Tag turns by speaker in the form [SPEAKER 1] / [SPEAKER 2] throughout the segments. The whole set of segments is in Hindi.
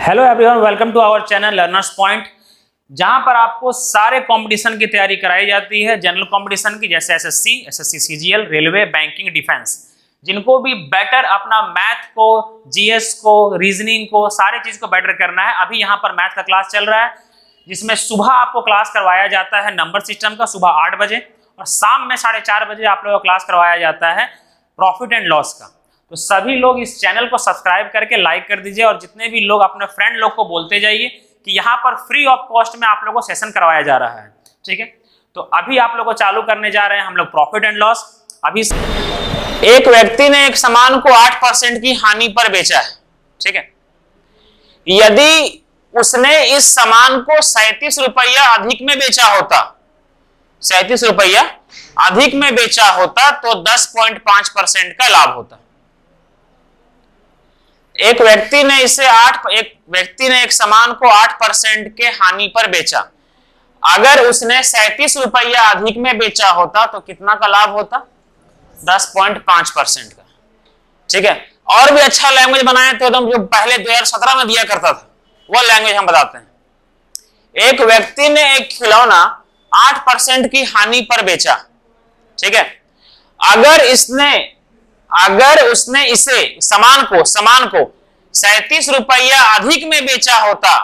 [SPEAKER 1] Hello everyone, welcome to our channel learners point, जहां पर आपको सारे कंपटीशन की तैयारी कराई जाती है। जनरल कंपटीशन की, जैसे SSC CGL, railway, banking, defence. जिनको भी बेटर अपना मैथ को, जीएस को, रीजनिंग को, सारी चीज को बेटर करना है। अभी यहाँ पर मैथ का क्लास चल रहा है, जिसमें सुबह आपको क्लास करवाया जाता है नंबर सिस्टम का सुबह 8 बजे, और शाम में 4:30 बजे आप लोगों को क्लास करवाया जाता है प्रॉफिट एंड लॉस का। तो सभी लोग इस चैनल को सब्सक्राइब करके लाइक कर दीजिए, और जितने भी लोग अपने फ्रेंड लोग को बोलते जाइए कि यहाँ पर फ्री ऑफ कॉस्ट में आप लोगों को सेशन करवाया जा रहा है। ठीक है, तो अभी आप लोग को चालू करने जा रहे हैं हम लोग प्रॉफिट एंड लॉस। अभी एक व्यक्ति ने एक सामान को 8% की हानि पर बेचा है। ठीक है, यदि उसने इस सामान को 37 रुपया अधिक में बेचा होता, 37 रुपया अधिक में बेचा होता तो 10.5% का लाभ होता। एक व्यक्ति ने एक सामान को 8% के हानि पर बेचा। अगर उसने 37 रुपया अधिक में बेचा होता तो कितना का लाभ होता? 10.5% का। ठीक है, और भी अच्छा लैंग्वेज बनाए तो एकदम जो पहले 2017 में दिया करता था वो लैंग्वेज हम बताते हैं। एक व्यक्ति ने एक खिलौना 8% की हानि पर बेचा। ठीक है, अगर उसने इसे सामान को 37 रुपया अधिक में बेचा होता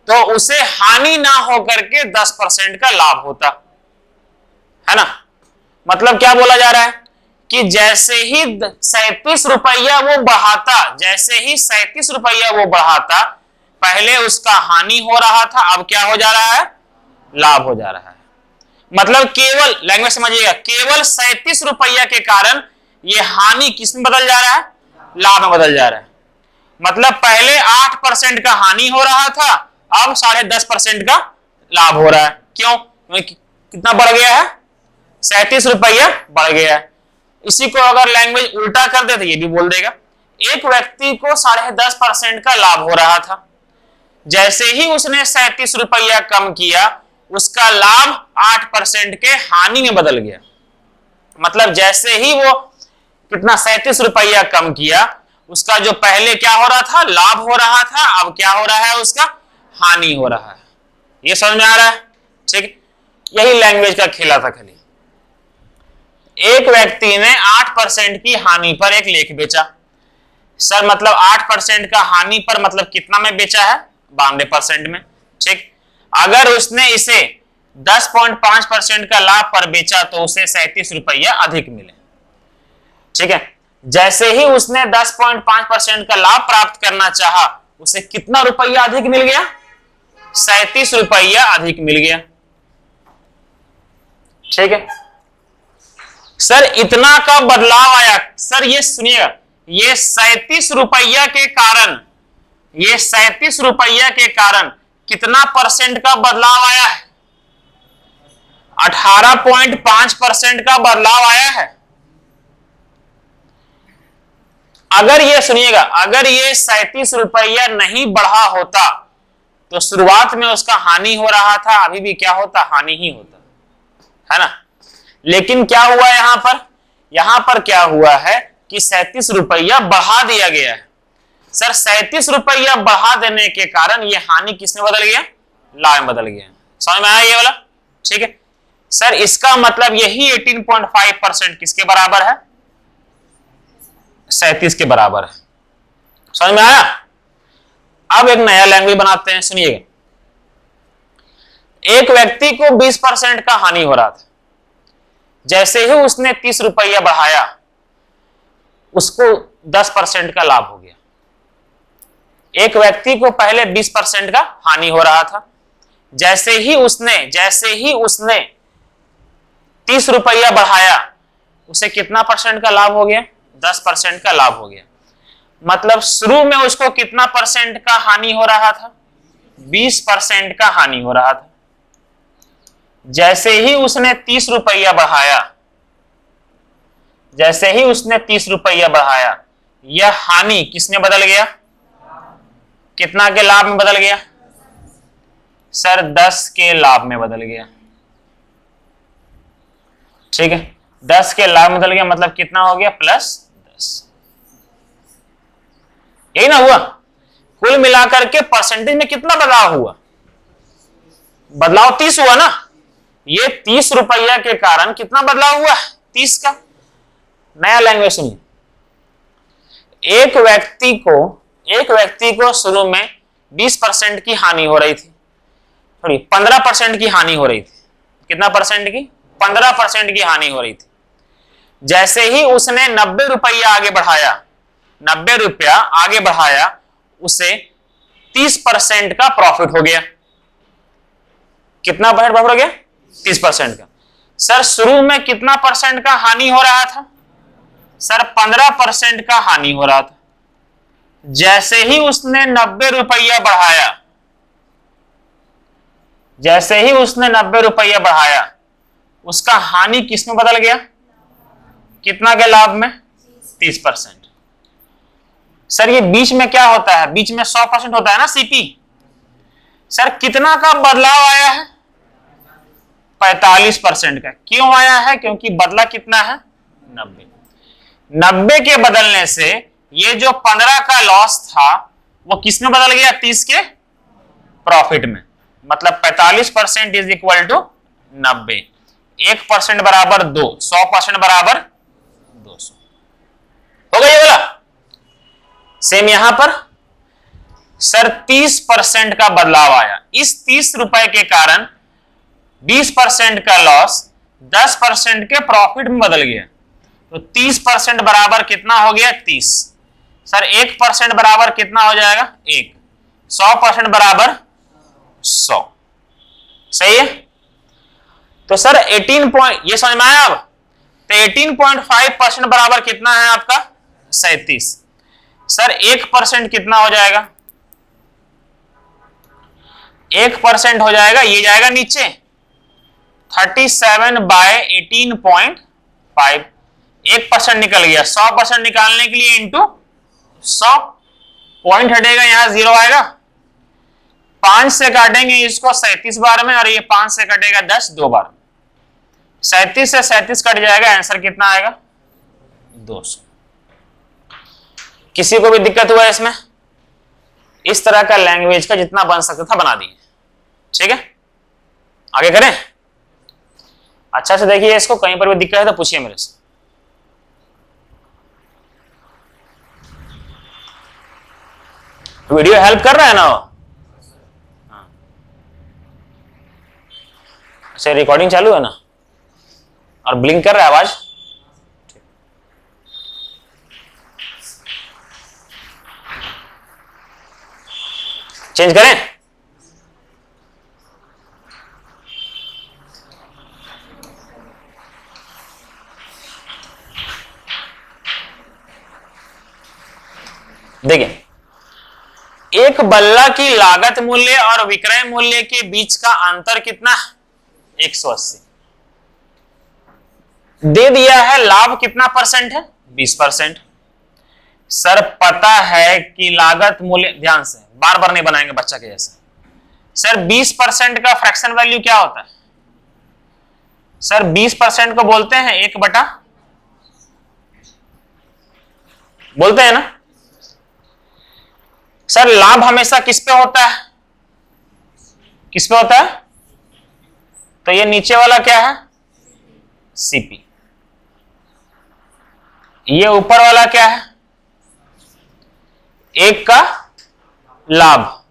[SPEAKER 1] तो उसे हानि ना होकर के 10% का लाभ होता, है ना। मतलब क्या बोला जा रहा है कि जैसे ही 37 रुपया वो बढ़ाता, पहले उसका हानि हो रहा था, अब क्या हो जा रहा है? लाभ हो जा रहा है। मतलब केवल लैंग्वेज समझिएगा, केवल 37 रुपया के कारण ये हानि किसमें बदल जा रहा है? लाभ में बदल जा रहा है। मतलब पहले 8% का हानि हो रहा था, अब 10.5% का लाभ हो रहा है। क्यों? कितना बढ़ गया है? 37 रुपया बढ़ गया है। इसी को अगर लैंग्वेज उल्टा कर दे तो ये भी बोल देगा, एक व्यक्ति को 10.5% का लाभ हो रहा था, जैसे ही उसने 37 रुपया कम किया उसका लाभ 8% के हानि में बदल गया। मतलब जैसे ही वो कितना 37 रुपया कम किया, उसका जो पहले क्या हो रहा था? लाभ हो रहा था, अब क्या हो रहा है? उसका हानि हो रहा है। ये समझ में आ रहा है? ठीक, यही लैंग्वेज का खेला था। खाली एक व्यक्ति ने 8% की हानि पर एक लेख बेचा। सर मतलब 8% का हानि पर मतलब कितना में बेचा है? 92% में। ठीक, अगर उसने इसे 10.5% का लाभ पर बेचा तो उसे 37 रुपया अधिक मिले। ठीक है, जैसे ही उसने 10.5% का लाभ प्राप्त करना चाहा, उसे कितना रुपया अधिक मिल गया? 37 रुपया अधिक मिल गया। ठीक है सर, इतना का बदलाव आया। सर ये सुनिएगा, ये 37 रुपया के कारण कितना परसेंट का बदलाव आया है? 18.5% का बदलाव आया है। अगर ये सुनिएगा, अगर ये 37 रुपया नहीं बढ़ा होता तो शुरुआत में उसका हानि हो रहा था, अभी भी क्या होता? हानि ही होता, है ना। लेकिन क्या हुआ यहां पर क्या हुआ है कि 37 रुपया बढ़ा दिया गया है। सर 37 रुपया बढ़ा देने के कारण ये हानि किसमें बदल गया? लाभ में बदल गया। समझ में आया ये वाला? ठीक है सर, इसका मतलब यही 18.5% किसके बराबर है? 37 के बराबर है। समझ में आया? अब एक नया लैंग्वेज बनाते हैं, सुनिएगा। एक व्यक्ति को 20% का हानि हो रहा था, जैसे ही उसने 30 रुपया बढ़ाया उसको 10% का लाभ हो गया। एक व्यक्ति को पहले 20% का हानि हो रहा था, जैसे ही उसने 30 रुपया बढ़ाया उसे कितना परसेंट का लाभ हो गया? 10% का लाभ हो गया। मतलब शुरू में उसको कितना परसेंट का हानि हो रहा था? 20% का हानि हो रहा था। जैसे ही उसने 30 रुपया बढ़ाया, यह हानि किसमें बदल गया? कितना के लाभ में बदल गया? सर 10 के लाभ में बदल गया। ठीक है, 10 के लाभ में बदल गया, मतलब कितना हो गया? +10। यही ना हुआ? कुल मिलाकर के परसेंटेज में कितना बदलाव हुआ? बदलाव 30 हुआ ना। ये 30 रुपया के कारण कितना बदलाव हुआ? 30 का। नया लैंग्वेज सुनिए। एक व्यक्ति को शुरू में 20% की हानि हो रही थी, सॉरी 15% की हानि हो रही थी। कितना परसेंट की? 15% की हानि हो रही थी। जैसे ही उसने 90 रुपया आगे बढ़ाया, 90 रुपया आगे बढ़ाया, उसे 30% का प्रॉफिट हो गया। कितना प्रॉफिट हो गया? 30% का। सर शुरू में कितना परसेंट का हानि हो रहा था? सर 15% का हानि हो रहा था। जैसे ही उसने 90 रुपया बढ़ाया, जैसे ही उसने 90 रुपया बढ़ाया, उसका हानि किसमें बदल गया? कितना के लाभ में? 30%। सर ये बीच में क्या होता है? बीच में 100% होता है ना सीपी। सर कितना का बदलाव आया है? 45% का। क्यों आया है? क्योंकि बदला कितना है? 90। 90 के बदलने से ये जो 15 का लॉस था वो किसमें बदल गया? 30 के प्रॉफिट में। मतलब 45% इज इक्वल टू 90। 1% बराबर 2, 100% बराबर 200। हो गया ये वाला? सेम यहां पर सर 30% का बदलाव आया। इस 30 रुपए के कारण 20% का लॉस 10% के प्रॉफिट में बदल गया। तो 30% बराबर कितना हो गया? 30। सर 1% बराबर कितना हो जाएगा? 1। 100% बराबर 100। सही है? तो सर 18 ये समझ में आया अब? तो 18.5% बराबर कितना है आपका? 37। सर 1% कितना हो जाएगा? 1% हो जाएगा, ये जाएगा नीचे 37/18.5। 1% निकल गया। 100% निकालने के लिए इंटू 100, पॉइंट हटेगा, यहां 0 आएगा। 5 से काटेंगे इसको 37 बार में, और ये 5 से कटेगा 10 2 बार। 37 से 37 कट जाएगा, आंसर कितना आएगा? 200। किसी को भी दिक्कत हुआ इसमें? इस तरह का लैंग्वेज का जितना बन सकता था बना दिए। ठीक है, आगे करें। अच्छा से देखिए, इसको कहीं पर भी दिक्कत है तो पूछिए मेरे से। वीडियो हेल्प कर रहा है ना? हाँ। अच्छा, रिकॉर्डिंग चालू है ना? और ब्लिंक कर रहा है आवाज? चेंज करें? देखिए, एक बल्ला की लागत मूल्य और विक्रय मूल्य के बीच का अंतर कितना? 180। दे दिया है लाभ कितना परसेंट है? 20%। सर पता है कि लागत मूल्य, ध्यान से बार बार नहीं बनाएंगे बच्चा के जैसे। सर 20% का फ्रैक्शन वैल्यू क्या होता है? सर 20% को बोलते हैं 1/, बोलते हैं ना? सर लाभ हमेशा किस पे होता है? किस पे होता है? तो ये नीचे वाला क्या है? सीपी। ये ऊपर वाला क्या है? एक का लाभ।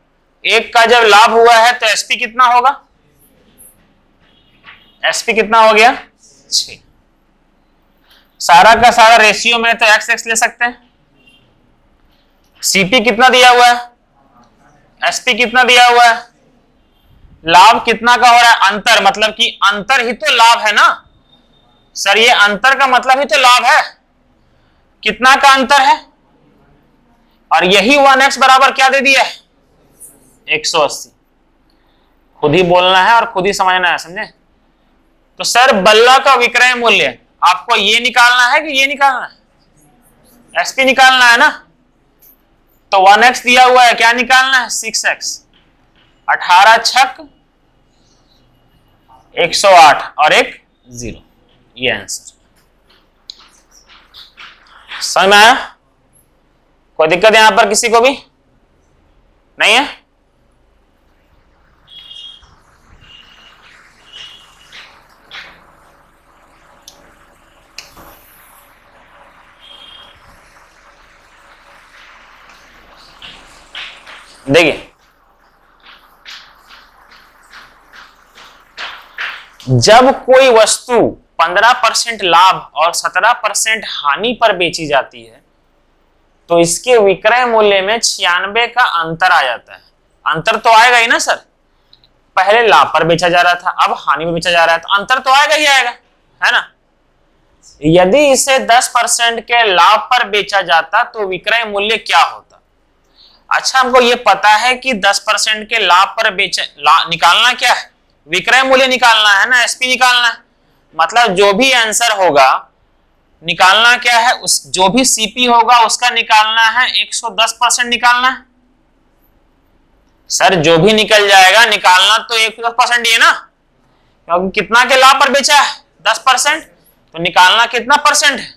[SPEAKER 1] एक का जब लाभ हुआ है तो एसपी कितना होगा? एसपी कितना हो गया? 6। सारा का सारा रेशियो में तो एक्स एक्स ले सकते हैं। सीपी कितना दिया हुआ है? एसपी कितना दिया हुआ है? लाभ कितना का हो रहा है? अंतर, मतलब कि अंतर ही तो लाभ है ना। सर ये अंतर का मतलब ही तो लाभ है। कितना का अंतर है? और यही 1x बराबर क्या दे दिया है? 180। खुद ही बोलना है और खुद ही समझना है, समझे? तो सर बल्ला का विक्रय मूल्य आपको ये निकालना है कि ये निकालना है? एसपी निकालना है ना। तो 1x दिया हुआ है, क्या निकालना है? 6x। 18 छक 108 और एक 0। ये आंसर। समझ में आया? कोई दिक्कत यहां पर किसी को भी? नहीं है? देखिए, जब कोई वस्तु 15% लाभ और 17% हानि पर बेची जाती है तो इसके विक्रय मूल्य में 96 का अंतर आ जाता है। अंतर तो आएगा ही ना सर, पहले लाभ पर बेचा जा रहा था, अब हानि पर बेचा जा रहा है, तो अंतर तो आएगा ही आएगा, है ना। यदि इसे 10% के लाभ पर बेचा जाता तो विक्रय मूल्य क्या होता? अच्छा, हमको ये पता है कि 10% के लाभ पर निकालना क्या है? विक्रय मूल्य निकालना है ना, एसपी निकालना है। मतलब जो भी आंसर होगा निकालना क्या है, उस जो भी सीपी होगा उसका निकालना है 110% निकालना है। सर जो भी निकल जाएगा निकालना तो 110% ही है ना, क्योंकि कितना के लाभ पर बेचा है? 10%, तो निकालना कितना परसेंट है?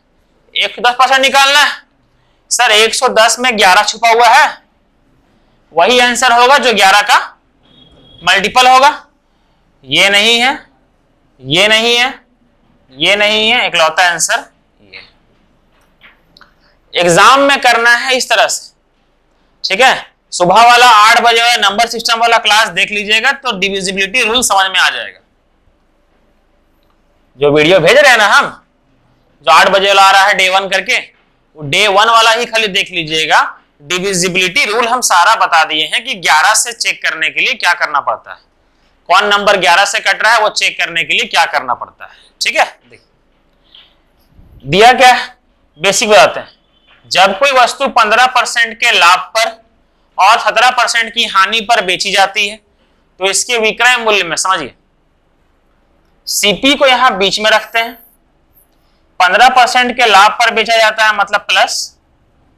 [SPEAKER 1] 110% निकालना है। सर 110 में 11 छुपा हुआ है, वही आंसर होगा जो 11 का मल्टीपल होगा। ये नहीं है, ये नहीं है, ये नहीं है, इकलौता आंसर ये। एग्जाम में करना है इस तरह से, ठीक है। सुबह वाला 8 बजे नंबर सिस्टम वाला क्लास देख लीजिएगा तो डिविजिबिलिटी रूल समझ में आ जाएगा। जो वीडियो भेज रहे हैं ना हम, जो 8 बजे वाला आ रहा है डे 1 करके, वो डे 1 वाला ही खाली देख लीजिएगा। डिविजिबिलिटी रूल हम सारा बता दिए हैं कि 11 से चेक करने के लिए क्या करना पड़ता है, कौन नंबर 11 से कट रहा है वो चेक करने के लिए क्या करना पड़ता है, ठीक है। दिया क्या है, बेसिक बताते हैं। जब कोई वस्तु 15% के लाभ पर और 17% की हानि पर बेची जाती है तो इसके विक्रय मूल्य में, समझिए, सीपी को यहां बीच में रखते हैं। 15% के लाभ पर बेचा जाता है मतलब प्लस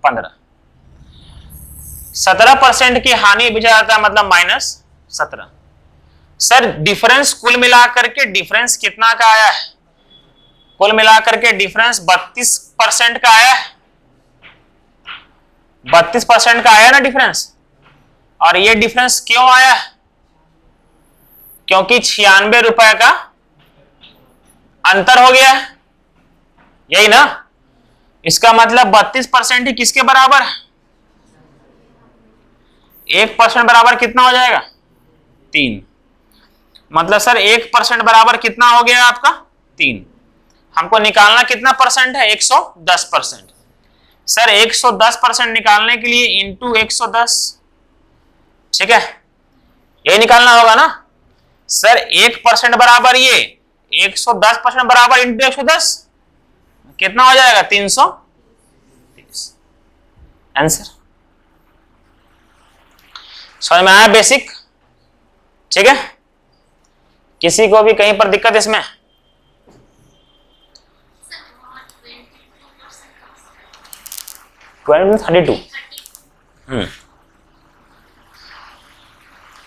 [SPEAKER 1] 15, 17% की हानि बेचा जाता है मतलब माइनस 17। सर डिफरेंस कुल मिलाकर के डिफरेंस कितना का आया है? कुल मिलाकर के डिफरेंस 32% का आया है, 32% का आया ना डिफरेंस। और ये डिफरेंस क्यों आया है? क्योंकि 96 रुपए का अंतर हो गया है, यही ना। इसका मतलब 32% ही किसके बराबर है? 1% बराबर कितना हो जाएगा? 3। मतलब सर 1% बराबर कितना हो गया आपका? 3। हमको निकालना कितना परसेंट है? 110%। सर 110% निकालने के लिए इंटू 110, ठीक है, यही निकालना होगा ना। सर 1% बराबर ये, 110% बराबर इंटू 110 कितना हो जाएगा? 330। आंसर समझ में आया? बेसिक, ठीक है। किसी को भी कहीं पर दिक्कत इसमें?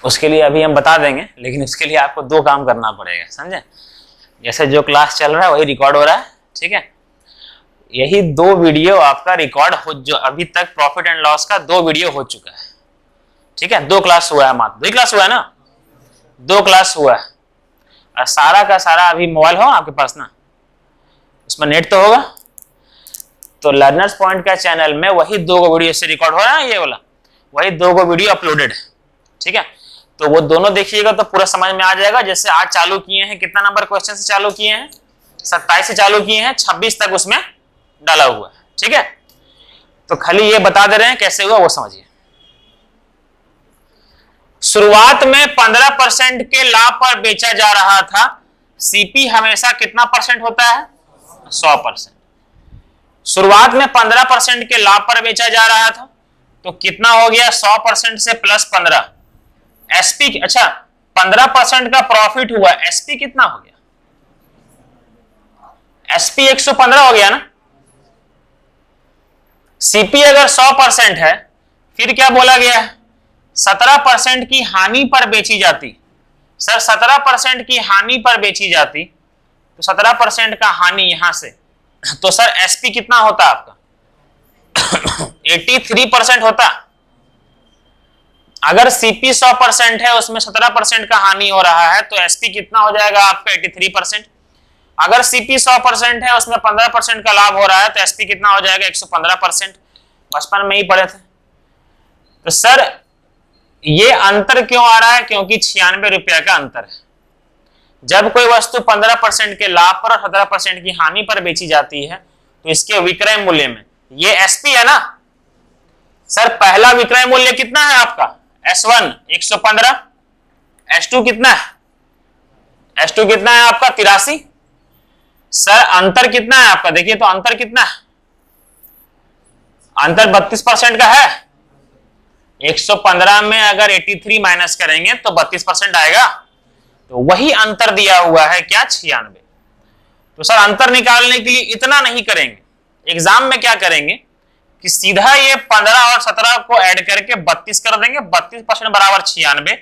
[SPEAKER 1] उसके लिए अभी हम बता देंगे, लेकिन उसके लिए आपको 2 काम करना पड़ेगा, समझे। जैसे जो क्लास चल रहा है वही रिकॉर्ड हो रहा है, ठीक है। यही 2 वीडियो आपका रिकॉर्ड हो, जो अभी तक प्रॉफिट एंड लॉस का 2 वीडियो हो चुका है, ठीक है। 2 क्लास हुआ है, मात्र 2 क्लास हुआ है ना, 2 क्लास हुआ है। और सारा का सारा अभी मोबाइल हो आपके पास ना, उसमें नेट तो होगा। तो लर्नर्स पॉइंट का चैनल में वही 2 वीडियो से रिकॉर्ड हो रहा है, ये वाला वही 2 वीडियो अपलोडेड है, ठीक है। तो वो दोनों देखिएगा तो पूरा समझ में आ जाएगा। जैसे आज चालू किए हैं, कितना नंबर क्वेश्चन से चालू किए हैं? 27 से चालू किए हैं, 26 तक उसमें डाला हुआ है, ठीक है। तो खाली ये बता दे रहे हैं कैसे हुआ वो समझिए। शुरुआत में 15% के लाभ पर बेचा जा रहा था, सीपी हमेशा कितना परसेंट होता है? 100%। शुरुआत में 15% के लाभ पर बेचा जा रहा था तो कितना हो गया? 100% से प्लस 15 एसपी। अच्छा 15% का प्रॉफिट हुआ, एसपी कितना हो गया? एसपी 115 हो गया ना। सीपी अगर 100% है फिर क्या बोला गया है? 17% की हानि पर बेची जाती। सर 17% की हानि पर बेची जाती तो 17% का हानि यहां से, तो सर एसपी कितना होता आपका? 83% होता। अगर सीपी 100% है, उसमें 17% का हानि हो रहा है, तो एसपी कितना हो जाएगा आपका 83%। अगर सीपी 100% है, उसमें 15% का लाभ हो रहा है, तो एसपी कितना हो जाएगा 115%। बचपन में ही पढ़े थे। तो सर ये अंतर क्यों आ रहा है? क्योंकि 96 रुपया का अंतर है। जब कोई वस्तु 15% के लाभ पर और 17% की हानि पर बेची जाती है, तो इसके विक्रय मूल्य में ये एसपी है ना सर। पहला विक्रय मूल्य कितना है आपका? S1 115, S2 कितना है? S2 कितना है आपका? 83। सर अंतर कितना है आपका? देखिए तो अंतर कितना है? अंतर 32% का है। 115 में अगर 83 माइनस करेंगे तो 32% आएगा। तो वही अंतर दिया हुआ है क्या? 96। तो सर अंतर निकालने के लिए इतना नहीं करेंगे, एग्जाम में क्या करेंगे कि सीधा ये 15 और 17 को ऐड करके 32 कर देंगे। 32% बराबर 96।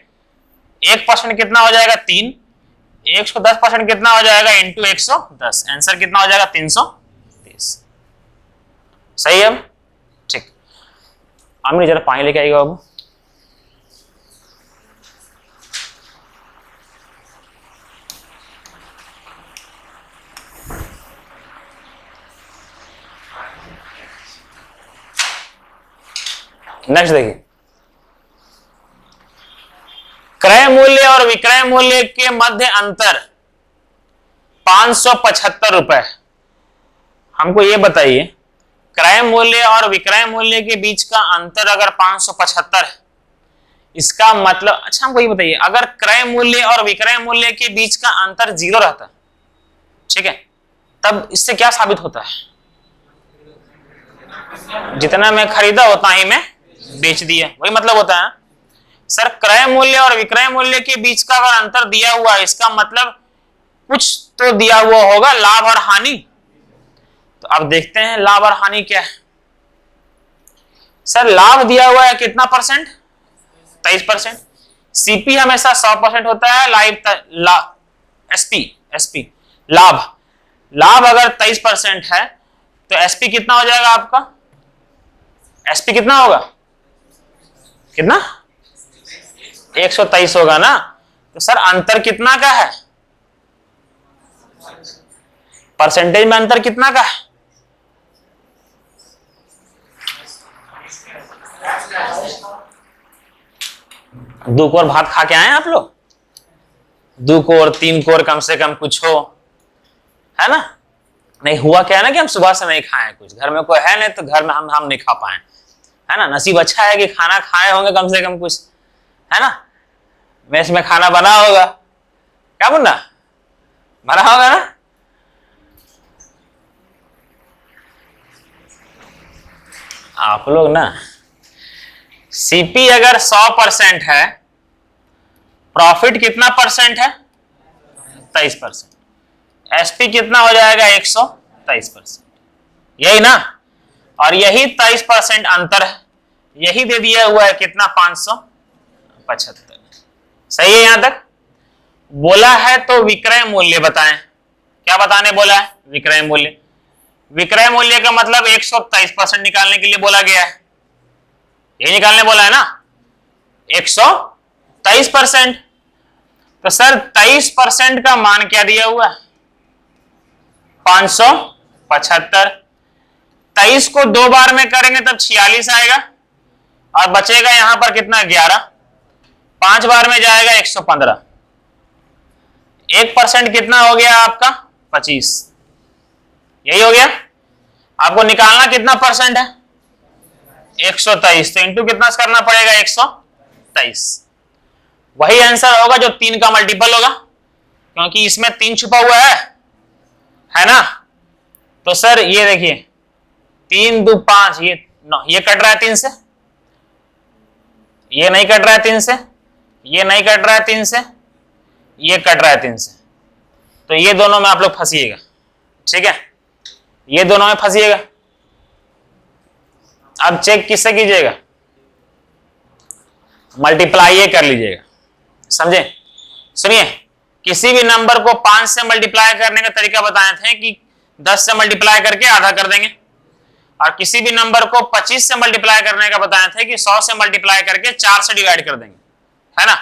[SPEAKER 1] 1% कितना हो जाएगा? 3। 110% कितना हो जाएगा? इंटू 110। आंसर कितना हो जाएगा? 330। सही है? ठीक। आमिर जरा पानी लेके आइएगा बाबू। नेक्स्ट देखिए, क्रय मूल्य और विक्रय मूल्य के मध्य अंतर 575 रुपए। हमको ये बताइए, क्रय मूल्य और विक्रय मूल्य के बीच का अंतर अगर 575 है, इसका मतलब, अच्छा हमको ये बताइए, अगर क्रय मूल्य और विक्रय मूल्य के बीच का अंतर 0 रहता, ठीक है, तब इससे क्या साबित होता है? जितना मैं खरीदा उतना ही मैं बेच दिया, वही मतलब होता है। सर क्रय मूल्य और विक्रय मूल्य के बीच का अगर अंतर दिया हुआ है, इसका मतलब कुछ तो दिया हुआ होगा, लाभ और हानि। तो अब देखते हैं लाभ और हानि क्या है। सर लाभ दिया हुआ है कितना परसेंट? 23%। सीपी हमेशा 100% होता है। एसपी लाभ अगर 23% है, तो एसपी कितना हो जाएगा आपका? एसपी कितना होगा? कितना? 123 होगा ना। तो सर अंतर कितना का है? परसेंटेज में अंतर कितना का है? दो कोर भात खा के आए आप लोग? 2 कोर 3 कोर कम से कम कुछ हो, है ना? नहीं हुआ क्या है ना कि हम सुबह से नहीं खाए कुछ, घर में कोई है नहीं, तो घर में हम नहीं खा पाए, है ना? नसीब अच्छा है कि खाना खाए होंगे कम से कम कुछ, है ना? मेस में खाना बना होगा, क्या मुन्ना? बना होगा ना? आप लोग ना, सीपी अगर 100% है, प्रॉफिट कितना परसेंट है? 23%। एसपी कितना हो जाएगा? 123%। यही ना? और यही 23% अंतर है, यही दे दिया हुआ है कितना? 575। सही है? यहां तक बोला है तो विक्रय मूल्य बताएं। क्या बताने बोला है? विक्रय मूल्य। विक्रय मूल्य का मतलब 123% निकालने के लिए बोला गया है, ये निकालने बोला है ना, 123%। तो सर 23% का मान क्या दिया हुआ है? 575। 23 को 2 बार में करेंगे तब 46 आएगा, और बचेगा यहां पर कितना? 11। 5 बार में जाएगा 115। 1% कितना हो गया आपका? 25। यही हो गया। आपको निकालना कितना परसेंट है? 123। तो इंटू कितना करना पड़ेगा? 123। वही आंसर होगा जो 3 का मल्टीपल होगा, क्योंकि इसमें 3 छुपा हुआ है ना? तो सर ये देखिए, 3 2 5, ये कट रहा है 3 से, ये नहीं कट रहा है 3 से, ये नहीं कट रहा है 3 से, ये कट रहा है 3 से। तो ये दोनों में आप लोग फंसिएगा, ठीक है? ये दोनों में फंसिएगा। अब चेक किससे कीजिएगा? मल्टीप्लाई ये कर लीजिएगा, समझे? सुनिए, किसी भी नंबर को 5 से मल्टीप्लाई करने का तरीका बताए थे कि 10 से मल्टीप्लाई करके आधा कर देंगे, और किसी भी नंबर को 25 से मल्टीप्लाई करने का बताए थे कि 100 से मल्टीप्लाई करके 4 से डिवाइड कर देंगे, है ना।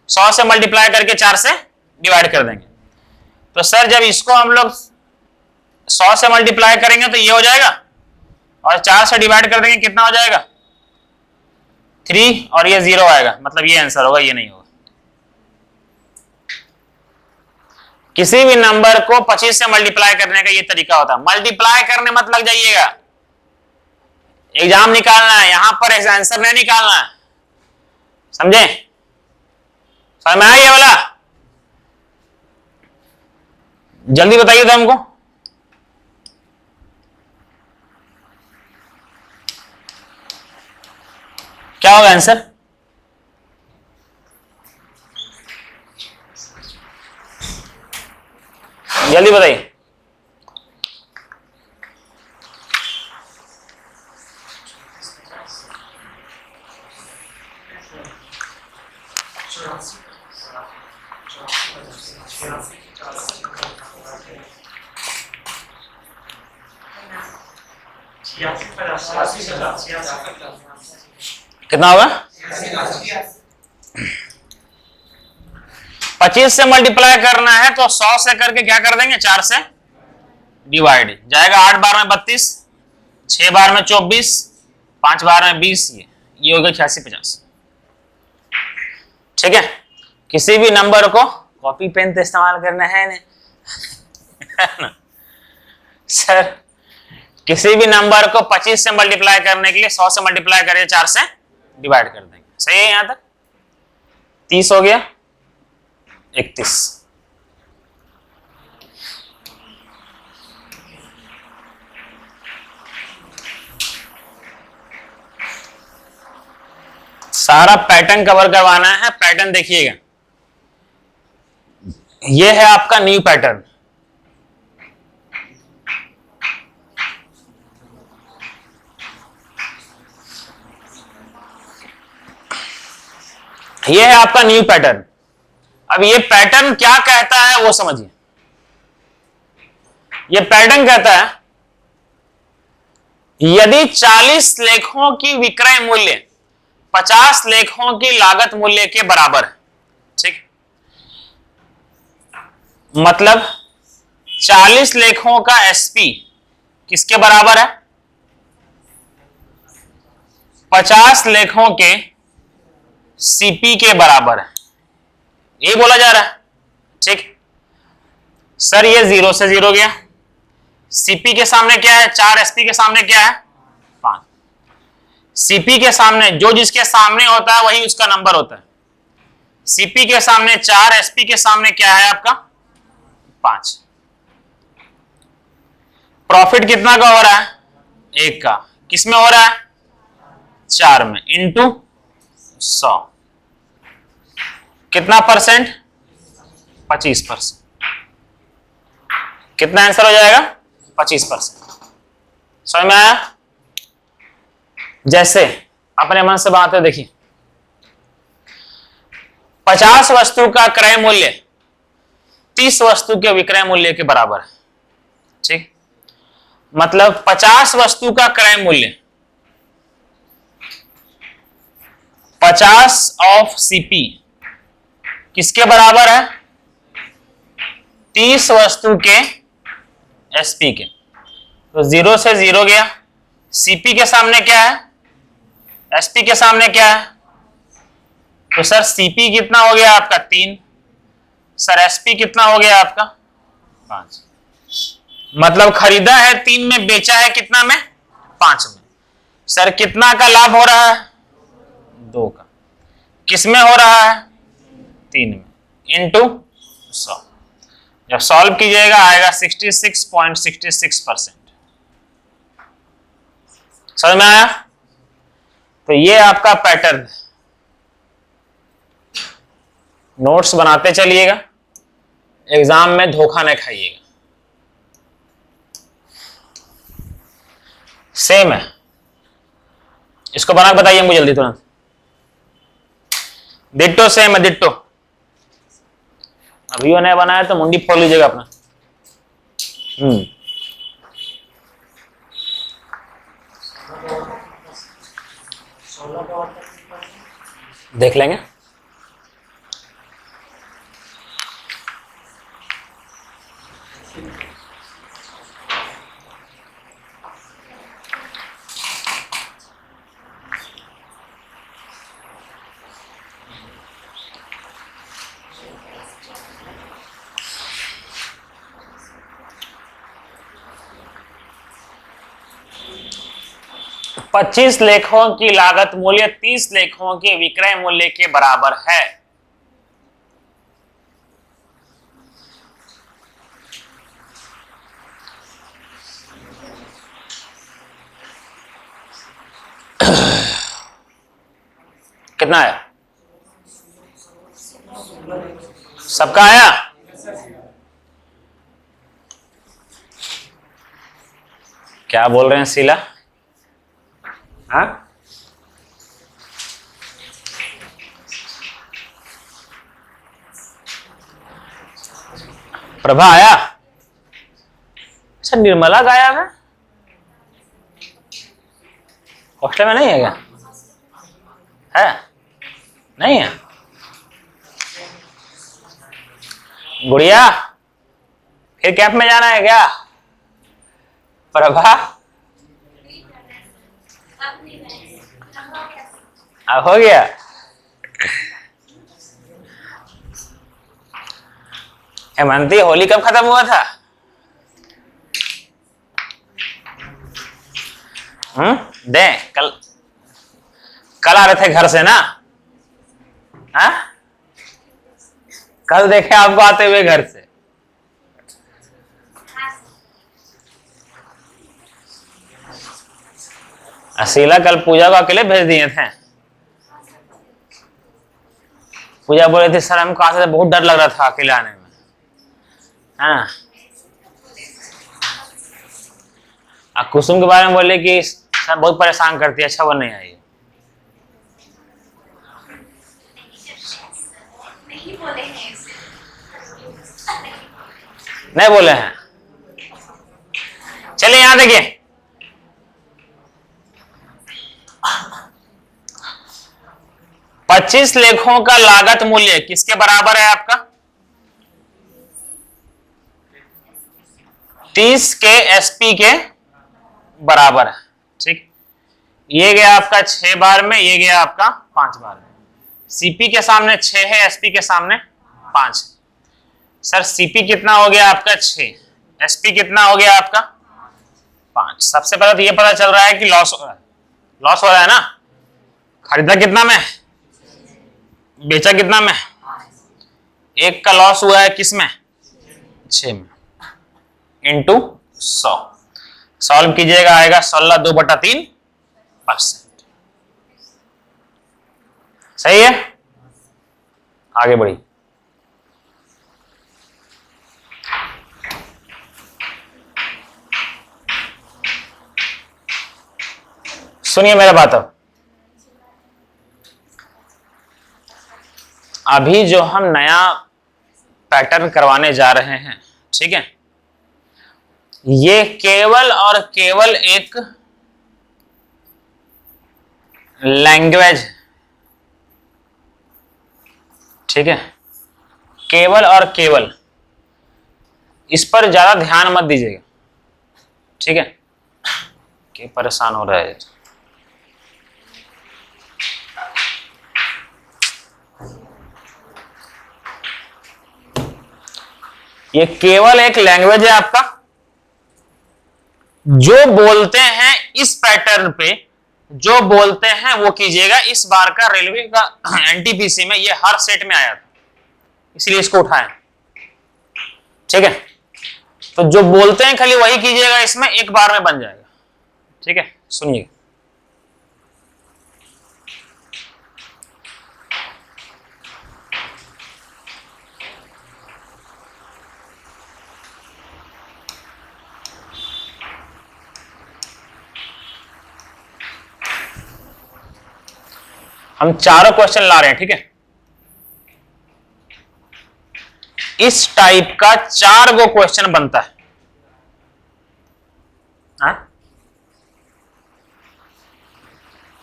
[SPEAKER 1] 100 से मल्टीप्लाई करके 4 से डिवाइड कर देंगे। तो सर जब इसको हम लोग 100 से मल्टीप्लाई करेंगे तो ये हो जाएगा, और 4 से डिवाइड कर देंगे कितना हो जाएगा 3, और ये 0 आएगा, मतलब ये आंसर होगा, ये नहीं होगा। किसी भी नंबर को 25 से मल्टीप्लाई करने का ये तरीका होता है। मल्टीप्लाई करने मत लग जाइएगा, एग्जाम निकालना है, यहां पर आंसर नहीं निकालना है, समझे। समझ में आया ये वाला? जल्दी बताइए तो हमको। क्या होगा आंसर? जल्दी बताइए। कितना होगा? 25 से मल्टीप्लाई करना है तो 100 से करके क्या कर देंगे 4 से डिवाइड, जाएगा 8 बार में 32, 6 बार में 24, 5 बार में 20, ये हो गया 8650। ठीक है, किसी भी नंबर को कॉपी पेन तो इस्तेमाल करना है ना सर, किसी भी नंबर को 25 से मल्टीप्लाई करने के लिए 100 से मल्टीप्लाई करके 4 से डिवाइड कर देंगे। सही है यहां तक? 30 हो गया, 31। सारा पैटर्न कवर करवाना है। पैटर्न देखिएगा, ये है आपका न्यू पैटर्न। ये है आपका न्यू पैटर्न। अब ये पैटर्न क्या कहता है वो समझिए। ये पैटर्न कहता है यदि 40 लेखों की विक्रय मूल्य 50 लेखों की लागत मूल्य के बराबर है, ठीक, मतलब 40 लेखों का एसपी किसके बराबर है? 50 लेखों के सीपी के बराबर है, ये बोला जा रहा है। ठीक सर, ये 0 से 0 गया। सीपी के सामने क्या है? 4, एसपी के सामने क्या है? 5। सीपी के सामने जो जिसके सामने होता है वही उसका नंबर होता है। सीपी के सामने 4, एसपी के सामने क्या है आपका? 5। प्रॉफिट कितना का हो रहा है? 1 का। किसमें हो रहा है? 4 में, इंटू 100। कितना परसेंट? 25%। कितना आंसर हो जाएगा? 25%। समझ में आया? जैसे अपने मन से बात है, देखिए 50 वस्तु का क्रय मूल्य 30 वस्तु के विक्रय मूल्य के बराबर है। ठीक, मतलब 50 वस्तु का क्रय मूल्य 50 ऑफ सीपी किसके बराबर है? 30 वस्तु के एसपी के। तो 0 से 0 गया। सीपी के सामने क्या है? एसपी के सामने क्या है? तो सर सीपी कितना हो गया आपका? 3। सर एसपी कितना हो गया आपका? 5। मतलब खरीदा है 3 में, बेचा है कितना में? 5 में। सर कितना का लाभ हो रहा है? 2 का। किसमें हो रहा है? 3 में, इंटू 100। जब सॉल्व कीजिएगा आएगा 66.66%। समझ में आया? तो ये आपका पैटर्न है। नोट्स बनाते चलिएगा, एग्जाम में धोखा न खाइएगा। सेम है, इसको बना के बताइए मुझे जल्दी तुरंत। डिट्टो सेम है, डिट्टो। अभी वो नया बनाया तो मुंडी फोड़ लीजिएगा अपना। देख लेंगे। पच्चीस लेखों की लागत मूल्य 30 लेखों के विक्रय मूल्य के बराबर है। कितना आया? सबका आया? क्या बोल रहे हैं शीला? हाँ, प्रभा आया? अच्छा, निर्मला गायब है, हॉस्टल में नहीं है क्या? है? नहीं है? गुड़िया फिर कैंप में जाना है क्या? प्रभा अब हो गया। हेमंती, होली कब खत्म हुआ था? दे, कल कल आ रहे थे घर से ना? हाँ, कल देखे आपको आते हुए घर से। असीला कल पूजा को अकेले भेज दिए थे। पूजा बोले थे सर हमको आते बहुत डर लग रहा था अकेले आने में, है ना? कुसुम के बारे में बोले कि सर बहुत परेशान करती है, अच्छा वो नहीं आई। नहीं बोले हैं। चलिए यहां देखिए, पच्चीस लेखों का लागत मूल्य किसके बराबर है आपका? 30 के एसपी के बराबर है। ठीक, ये गया आपका 6 बार में, ये गया आपका 5 बार में। सीपी के सामने 6 है, एसपी के सामने 5। सर सीपी कितना हो गया आपका? 6। एसपी कितना हो गया आपका? 5। सबसे पहले तो ये पता चल रहा है कि लॉस हो रहा है। लॉस हो रहा है ना? खरीदा कितना में, बेचा कितना में? 1 का लॉस हुआ है किसमें? 6 में। इंटू 100 सॉल्व कीजिएगा, आएगा 16/2/3%। सही है? आगे बढ़ी। सुनिए मेरा बात। अभी जो हम नया पैटर्न करवाने जा रहे हैं, ठीक है, ये केवल और केवल एक लैंग्वेज, ठीक है, केवल और केवल, इस पर ज्यादा ध्यान मत दीजिएगा, ठीक है? कि परेशान हो रहा है। ये केवल एक लैंग्वेज है आपका, जो बोलते हैं इस पैटर्न पे, जो बोलते हैं वो कीजिएगा। इस बार का रेलवे का एनटीपीसी में ये हर सेट में आया था, इसलिए इसको उठाएं, ठीक है? तो जो बोलते हैं खाली वही कीजिएगा, इसमें एक बार में बन जाएगा, ठीक है? सुनिए, हम चारों क्वेश्चन ला रहे हैं, ठीक है? इस टाइप का 4 गो क्वेश्चन बनता है। हाँ?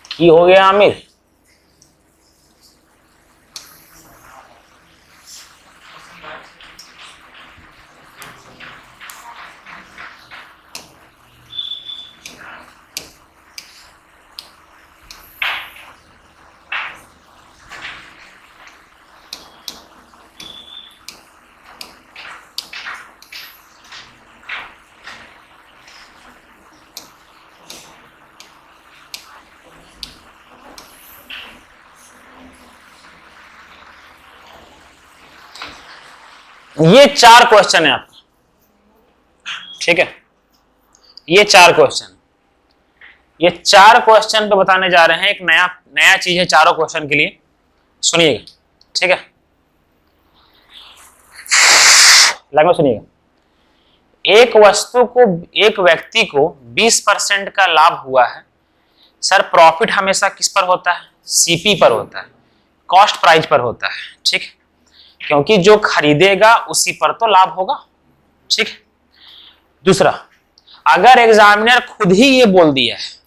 [SPEAKER 1] की हो गया आमिर? ये 4 क्वेश्चन है आपका, ठीक है, ये 4 क्वेश्चन, ये 4 क्वेश्चन पे बताने जा रहे हैं। एक नया नया चीज है चारों क्वेश्चन के लिए, सुनिएगा, ठीक है, लगभग सुनिएगा। एक वस्तु को, एक व्यक्ति को 20% का लाभ हुआ है। सर प्रॉफिट हमेशा किस पर होता है? सीपी पर होता है, कॉस्ट प्राइस पर होता है, ठीक है, क्योंकि जो खरीदेगा उसी पर तो लाभ होगा, ठीक है। दूसरा, अगर एग्जामिनर खुद ही ये बोल दिया है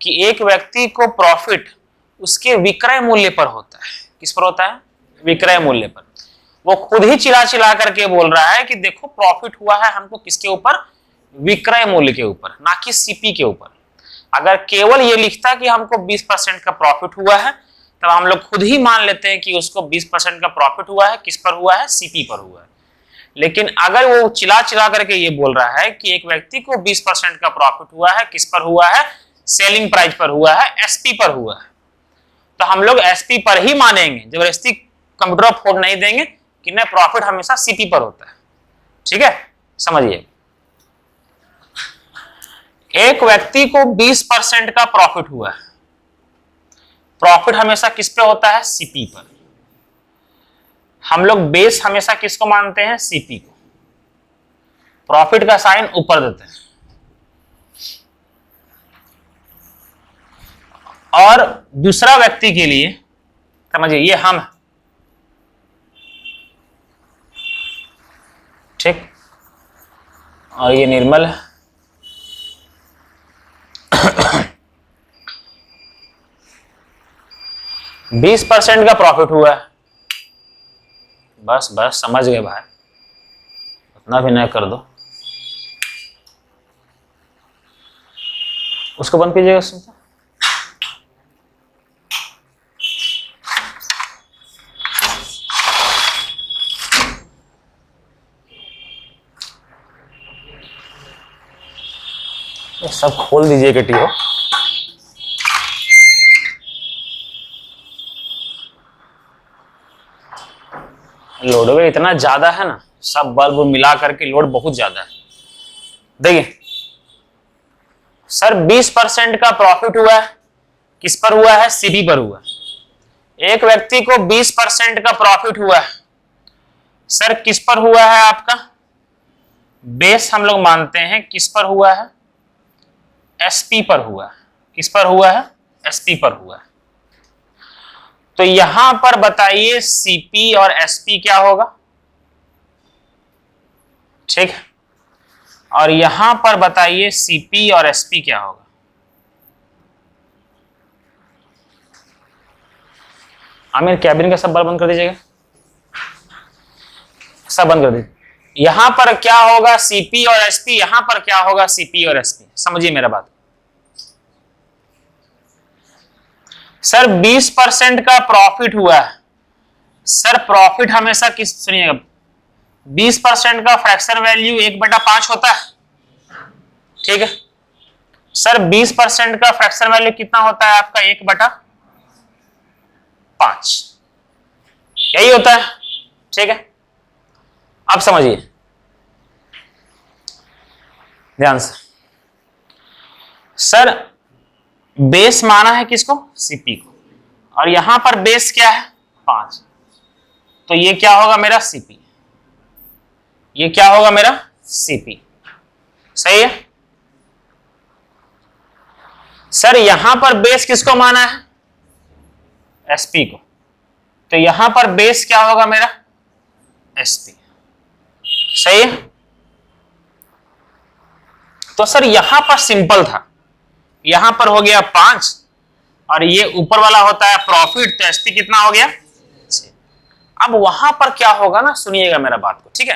[SPEAKER 1] कि एक व्यक्ति को प्रॉफिट उसके विक्रय मूल्य पर होता है, किस पर होता है? विक्रय मूल्य पर, वो खुद ही चिल्ला चिल्ला करके बोल रहा है कि देखो प्रॉफिट हुआ है हमको किसके ऊपर? विक्रय मूल्य के ऊपर, ना कि सीपी के ऊपर। अगर केवल ये लिखता कि हमको 20% का प्रॉफिट हुआ है, तब हम लोग खुद ही मान लेते हैं कि उसको 20% का प्रॉफिट हुआ है, किस पर हुआ है? सीपी पर हुआ है। लेकिन अगर वो चिल्ला चिल्ला करके ये बोल रहा है कि एक व्यक्ति को 20% का प्रॉफिट हुआ है, किस पर हुआ है? सेलिंग प्राइस पर हुआ है, एसपी पर हुआ है, तो हम लोग एसपी पर ही मानेंगे, जबरदस्ती कंप्यूटर फोड़ नहीं देंगे कि नहीं, प्रॉफिट हमेशा सीपी पर होता है, ठीक है, समझिए। एक व्यक्ति को 20% का प्रॉफिट हुआ है, प्रॉफिट हमेशा किस पे होता है? सीपी पर। हम लोग बेस हमेशा किसको मानते हैं? सीपी को। प्रॉफिट का साइन ऊपर देते हैं। और दूसरा व्यक्ति के लिए समझिए, ये हम, ठीक, और ये निर्मल है। बीस % का प्रॉफिट हुआ है, बस बस समझ गए भाई, उतना भी नहीं कर दो, उसको बंद कीजिएगा। सुनता ये सब खोल दीजिए कटी हो। लोड भी इतना ज्यादा है ना, सब बल्ब मिला करके लोड बहुत ज्यादा है। देखिए सर 20% का प्रॉफिट हुआ है, किस पर हुआ है? सीपी पर हुआ है। एक व्यक्ति को 20% का प्रॉफिट हुआ है, सर किस पर हुआ है? आपका बेस हम लोग मानते हैं किस पर हुआ है? एसपी पर हुआ है। किस पर हुआ है? एसपी पर हुआ है। तो यहां पर बताइए सीपी और एसपी क्या होगा? ठीक, और यहां पर बताइए सीपी और एसपी क्या होगा? आमिर कैबिन का सब बल्ब बंद कर दीजिएगा, सब बंद कर दीजिए। यहां पर क्या होगा? सीपी और एसपी। यहां पर क्या होगा? सीपी और एसपी। समझिए मेरा बात। सर 20% का प्रॉफिट हुआ है, सर प्रॉफिट हमेशा किस, सुनिएगा, 20% का फ्रैक्शन वैल्यू 1/5 होता है, ठीक है। सर 20% का फ्रैक्शन वैल्यू कितना होता है आपका? 1/5, यही होता है, ठीक है। अब समझिए ध्यान से। सर बेस माना है किसको? सीपी को, और यहां पर बेस क्या है? 5, तो ये क्या होगा मेरा? सीपी। ये क्या होगा मेरा? सीपी। सही है। सर यहां पर बेस किसको माना है? एसपी को, तो यहां पर बेस क्या होगा मेरा? एसपी। सही है। तो सर यहां पर सिंपल था, यहां पर हो गया 5 और ये ऊपर वाला होता है प्रॉफिट, तो एसपी कितना हो गया? 6। अब वहां पर क्या होगा ना, सुनिएगा मेरा बात को, ठीक है,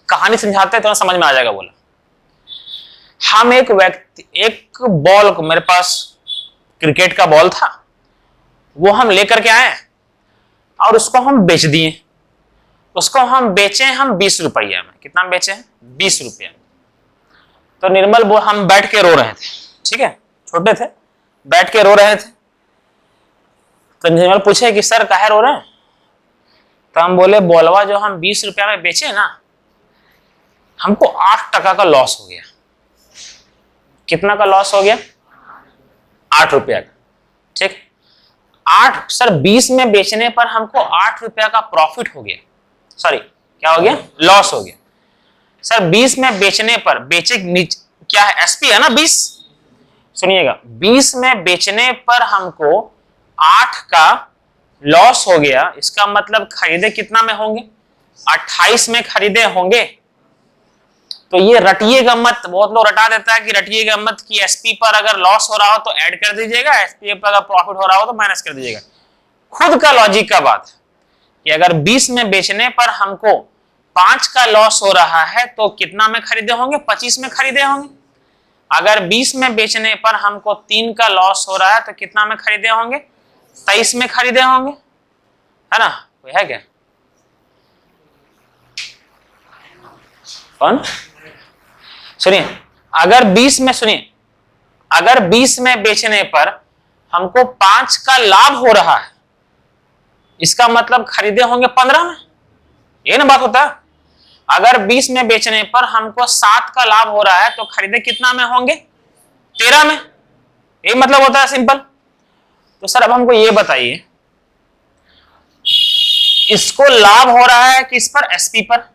[SPEAKER 1] कहानी समझाते हैं तो समझ में आ जाएगा। बोला हम एक व्यक्ति, एक बॉल को, मेरे पास क्रिकेट का बॉल था, वो हम लेकर के आए और उसको हम बेच दिए। उसको हम बेचे हम 20 रुपया में। कितना बेचे हैं? 20 रुपया में। तो निर्मल वो हम बैठ के रो रहे थे, ठीक है, छोटे थे, बैठ के रो रहे थे। तो निर्मल पूछे कि सर काहे रो रहे हैं? तो हम बोले बोलवा जो हम 20 रुपया में बेचे ना, हमको 8 टका का लॉस हो गया। कितना का लॉस हो गया? 8 रुपया का। ठीक, 8 सर 20 में बेचने पर हमको 8 रुपया का प्रॉफिट हो गया, सॉरी क्या हो गया? लॉस हो गया। सर 20 में बेचने पर, बेचे क्या है? एसपी है ना 20। सुनिएगा, 20 में बेचने पर हमको 8 का लॉस हो गया, इसका मतलब खरीदे कितना में होंगे? 28 में खरीदे होंगे। तो ये रटिएगा मत, बहुत लोग रटा देता है कि रटिएगा मत कि एसपी पर अगर लॉस हो रहा हो तो ऐड कर दीजिएगा, एसपी पर अगर प्रॉफिट हो रहा हो तो माइनस कर दीजिएगा। खुद का लॉजिक का बात कि अगर 20 में बेचने पर हमको 5 का लॉस हो रहा है तो कितना में खरीदे होंगे? 25 में खरीदे होंगे। अगर 20 में बेचने पर हमको 3 का लॉस हो रहा है तो कितना में खरीदे होंगे? 23 में खरीदे होंगे, है ना? कोई है क्या? कौन? सुनिए, अगर 20 में, सुनिए, अगर 20 में बेचने पर हमको 5 का लाभ हो रहा है, इसका मतलब खरीदे होंगे 15 में। ये ना बात होता है। अगर 20 में बेचने पर हमको 7 का लाभ हो रहा है तो खरीदे कितना में होंगे? 13 में। ये मतलब होता है सिंपल। तो सर अब हमको ये बताइए, इसको लाभ हो रहा है किस पर? एसपी पर।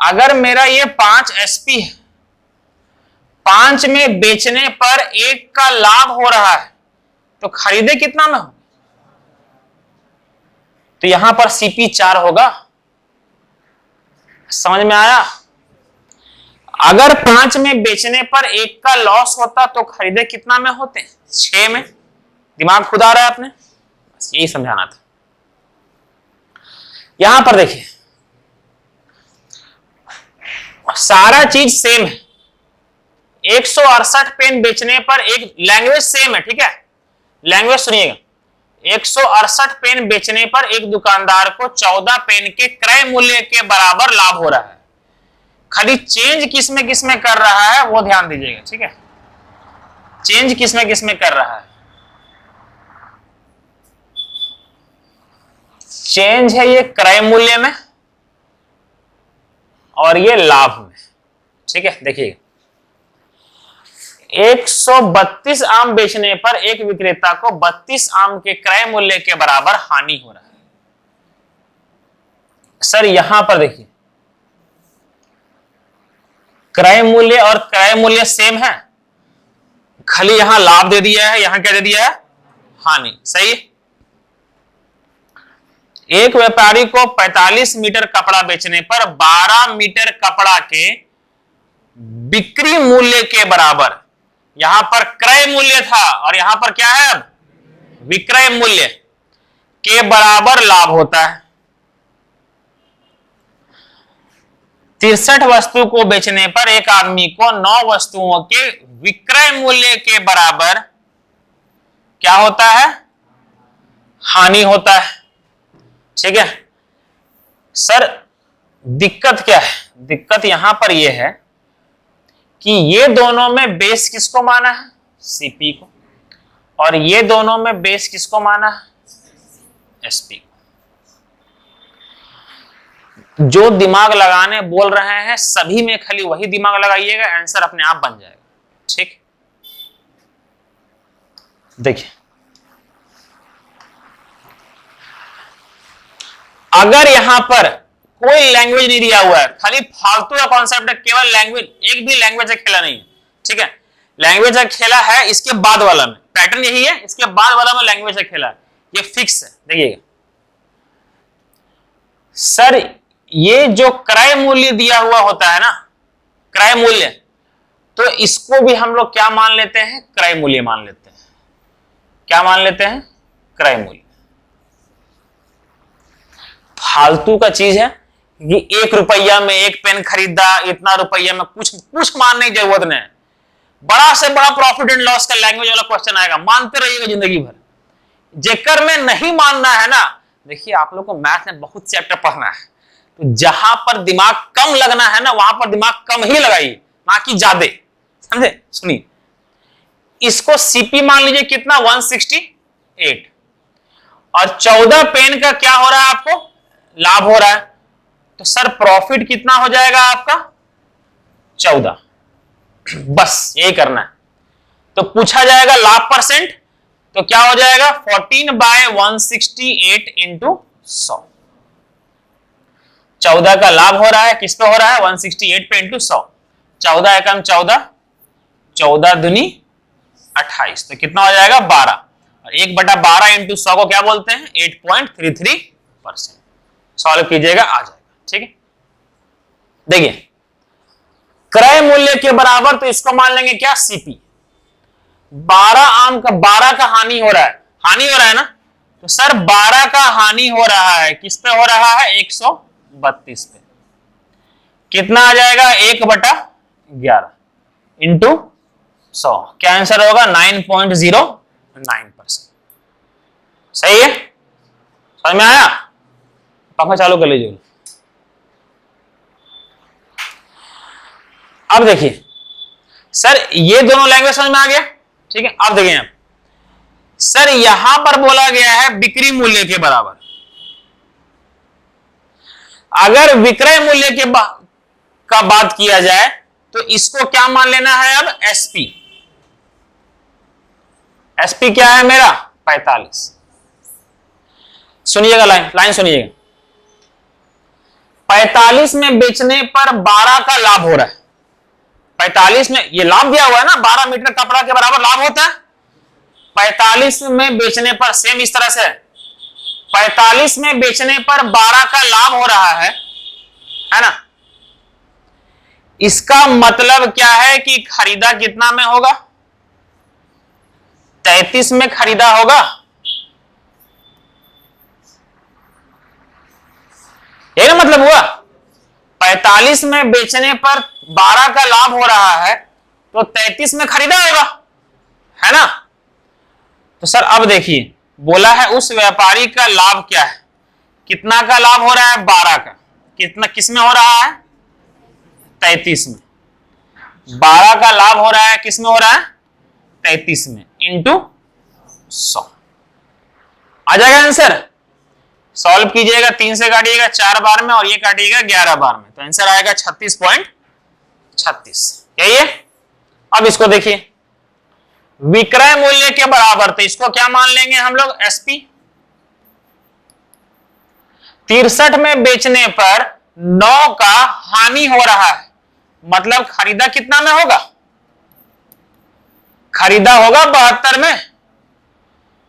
[SPEAKER 1] अगर मेरा ये 5 एसपी है, 5 में बेचने पर 1 का लाभ हो रहा है तो खरीदे कितना में हो? तो यहां पर सीपी 4 होगा। समझ में आया? अगर 5 में बेचने पर 1 का लॉस होता तो खरीदे कितना में होते? 6 में। दिमाग खुद आ रहा है आपने? बस यही समझाना था। यहां पर देखिए, सारा चीज सेम है। 168 पेन बेचने पर, एक लैंग्वेज सेम है, ठीक है? लैंग्वेज सुनिएगा, 168 पेन बेचने पर एक दुकानदार को 14 पेन के क्रय मूल्य के बराबर लाभ हो रहा है। खाली चेंज किसमें कर रहा है वो ध्यान दीजिएगा, ठीक है? चेंज किसमें कर रहा है? चेंज है ये क्रय मूल्य में और ये लाभ में, ठीक है? देखिए, 132 आम बेचने पर एक विक्रेता को 32 आम के क्रय मूल्य के बराबर हानि हो रहा है। सर यहां पर देखिए, क्रय मूल्य और क्रय मूल्य सेम है, खाली यहां लाभ दे दिया है, यहां क्या दे दिया है? हानि। सही। एक व्यापारी को 45 मीटर कपड़ा बेचने पर 12 मीटर कपड़ा के बिक्री मूल्य के बराबर, यहां पर क्रय मूल्य था और यहां पर क्या है? अब विक्रय मूल्य के बराबर लाभ होता है। 63 वस्तु को बेचने पर एक आदमी को 9 वस्तुओं के विक्रय मूल्य के बराबर क्या होता है? हानि होता है, ठीक है? सर दिक्कत क्या है? दिक्कत यहां पर यह है कि ये दोनों में बेस किसको माना है? सीपी को। और ये दोनों में बेस किसको माना है? एसपी को। जो दिमाग लगाने बोल रहे हैं सभी में खाली वही दिमाग लगाइएगा, आंसर अपने आप बन जाएगा, ठीक? देखिए, अगर यहां पर कोई लैंग्वेज नहीं दिया हुआ है, खाली फालतू का कॉन्सेप्ट है, केवल लैंग्वेज, एक भी लैंग्वेज का खेला नहीं है, ठीक है? लैंग्वेज का खेला है इसके बाद वाला में, पैटर्न यही है, इसके बाद वाला में लैंग्वेज का खेला है, ये फिक्स है। देखिएगा सर, ये जो क्रय मूल्य दिया हुआ होता है ना, क्रय मूल्य, तो इसको भी हम लोग क्या मान लेते हैं? क्रय मूल्य मान लेते हैं। क्या मान लेते हैं? क्रय मूल्य। फालतू का चीज है कि 1 रुपया में एक पेन खरीदा, इतना रुपया में, कुछ मानने की जरूरत नहीं है। बड़ा से बड़ा प्रॉफिट एंड लॉस का लैंग्वेज वाला क्वेश्चन आएगा, मानते रहिएगा जिंदगी भर। जेकर में नहीं मानना है ना, देखिए आप लोग को मैथ में बहुत चैप्टर पढ़ना है, तो जहां पर दिमाग कम लगना है ना, वहां पर दिमाग कम ही लगाइए, ना कि ज्यादा। समझे? सुनिए, इसको सीपी मान लीजिए कितना? 168। और 14 पेन का क्या हो रहा है आपको? लाभ हो रहा है, तो सर प्रॉफिट कितना हो जाएगा आपका 14। बस यही करना है। तो पूछा जाएगा लाभ परसेंट, तो क्या हो जाएगा 14/168 इंटू 100। 14 का लाभ हो रहा है, किस पे हो रहा है 168 पे इंटू 100। 14 एकम 14, 14 दूनी 28, तो कितना हो जाएगा 12। और 1/12 इंटू 100 को क्या बोलते हैं 8.33%। सॉल्व कीजिएगा, आ जाएगा। ठीक है, देखिए क्रय मूल्य के बराबर, तो इसको मान लेंगे क्या सीपी। 12 का हानि हो रहा है, हानि हो रहा है ना, तो सर 12 का हानि हो रहा है, किस पे हो रहा है 132 पे। कितना आ जाएगा 1/11 इंटू 100, क्या आंसर होगा 9.09%। सही है, समझ में आया। पंखा चालू कर लीजिए। अब देखिए सर ये दोनों लैंग्वेज समझ में आ गया। ठीक है, अब देखिए आप सर यहां पर बोला गया है बिक्री मूल्य के बराबर। अगर विक्रय मूल्य के का बात किया जाए तो इसको क्या मान लेना है अब एसपी। एसपी क्या है मेरा 45। सुनिएगा, लाइन सुनिएगा। 45 में बेचने पर 12 का लाभ हो रहा है। 45 में ये लाभ दिया हुआ है ना, 12 मीटर कपड़ा के बराबर लाभ होता है। 45 में बेचने पर सेम इस तरह से 45 में बेचने पर 12 का लाभ हो रहा है ना। इसका मतलब क्या है कि खरीदा कितना में होगा 33 में खरीदा होगा। यही ना मतलब हुआ। 45 में बेचने पर 12 का लाभ हो रहा है, तो 33 में खरीदा होगा, है ना। तो सर अब देखिए बोला है उस व्यापारी का लाभ क्या है, कितना का लाभ हो रहा है 12 का, कितना किस में हो रहा है 33 में। 12 का लाभ हो रहा है किस में हो रहा है 33 में इंटू 100। आ जाएगा आंसर। सॉल्व कीजिएगा, 3 से काटिएगा 4 बार में और ये काटिएगा 11 बार में, तो आंसर आएगा 36.36। यही है। अब इसको देखिए विक्रय मूल्य के बराबर, तो इसको क्या मान लेंगे हम लोग एसपी। 63 में बेचने पर 9 का हानि हो रहा है, मतलब खरीदा कितना में होगा, खरीदा होगा 72 में।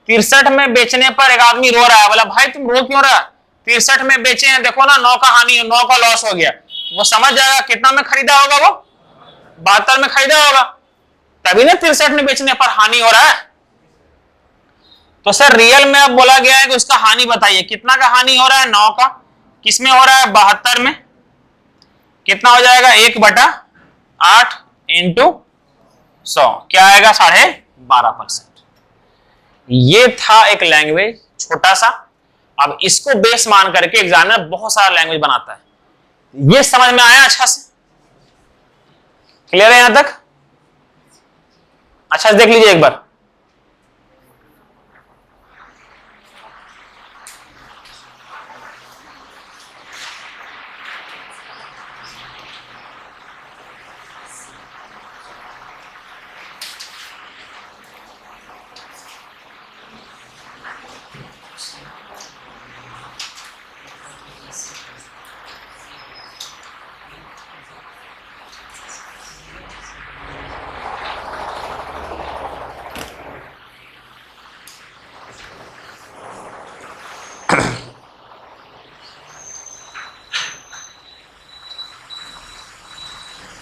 [SPEAKER 1] 63 में बेचने पर एक आदमी रो रहा है, बोला भाई तुम रो क्यों रहा, 63 में बेचे हैं, देखो ना 9 का हानि, 9 का लॉस हो गया। वो समझ जाएगा कितना में खरीदा होगा, वो 72 में खरीदा होगा, तभी ना 63 में बेचने पर हानि हो रहा है। तो सर रियल में अब बोला गया है कि उसका हानि बताइए, कितना का हानि हो रहा है 9 का, किस में हो रहा है 72 में। कितना हो जाएगा 1/8 इंटू 100, क्या आएगा 12.5%। ये था एक लैंग्वेज छोटा सा। अब इसको बेस मान करके एग्जामिनर बहुत सारा लैंग्वेज बनाता है। ये समझ में आया अच्छा से, क्लियर है यहां तक। अच्छा से देख लीजिए एक बार।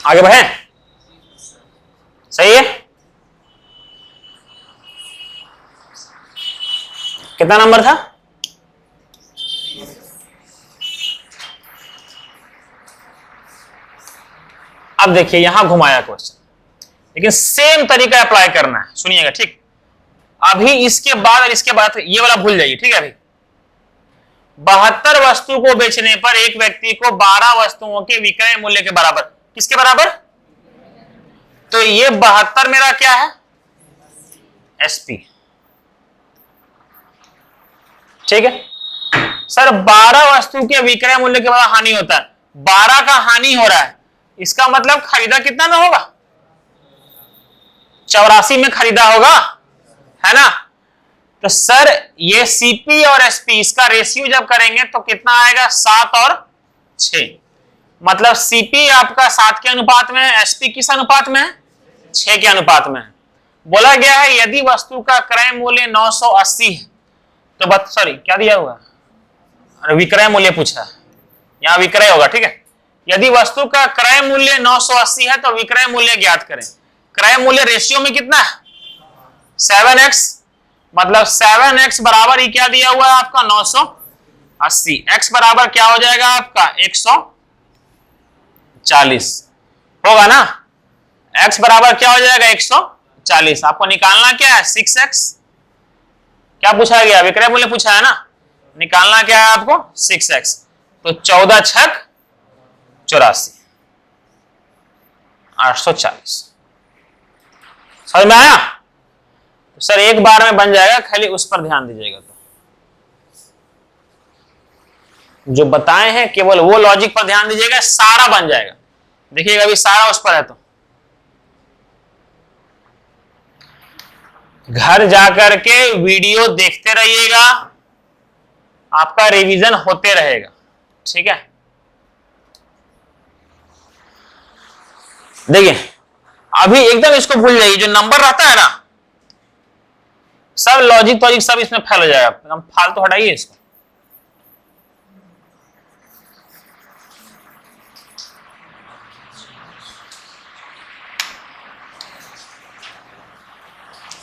[SPEAKER 1] आगे बढ़े, सही है। कितना नंबर था, अब देखिए यहां घुमाया क्वेश्चन, लेकिन सेम तरीका अप्लाई करना है, सुनिएगा ठीक। अभी इसके बाद और इसके बाद ये वाला भूल जाइए, ठीक है। अभी 72 वस्तु को बेचने पर एक व्यक्ति को 12 वस्तुओं के विक्रय मूल्य के बराबर, किसके बराबर, तो ये 72 मेरा क्या है एसपी, ठीक है। सर 12 वस्तु के विक्रय मूल्य के बाद हानि होता है, 12 का हानि हो रहा है, इसका मतलब खरीदा कितना में होगा? 84 में खरीदा होगा, है ना? तो सर ये सीपी और एसपी इसका रेशियो जब करेंगे तो कितना आएगा? 7 और 6। मतलब सीपी आपका 7 के अनुपात में है, एसपी किस अनुपात में है? 6 के अनुपात में है। बोला गया है यदि वस्तु का क्रय मूल्य 980 है तो सॉरी क्या दिया हुआ? अरे विक्रय मूल्य पूछा है, यहां विक्रय होगा, ठीक है। यदि वस्तु का क्रय मूल्य 980 है तो विक्रय मूल्य ज्ञात करें। क्रय मूल्य रेशियो में कितना है? 7x, मतलब 7x बराबर ही क्या दिया हुआ है आपका? 980। x बराबर क्या हो जाएगा आपका? 140 होगा ना? x बराबर क्या हो जाएगा? 140। आपको निकालना क्या है? 6x। क्या पूछा गया? विक्रय मूल्य पूछा है ना, निकालना क्या है आपको? 6x। तो 14 छक 84, 840। समझ में आया? तो सर एक बार में बन जाएगा, खाली उस पर ध्यान दीजिएगा। तो जो बताए हैं केवल वो लॉजिक पर ध्यान दीजिएगा, सारा बन जाएगा। देखिएगा अभी सारा उस पर है, तो घर जाकर के वीडियो देखते रहिएगा, आपका रिवीजन होते रहेगा, ठीक है। देखिए अभी एकदम इसको भूल जाइए, जो नंबर रहता है ना, सब लॉजिक सब इसमें फेल हो जाएगा, एकदम फालतू हटाइए इसको।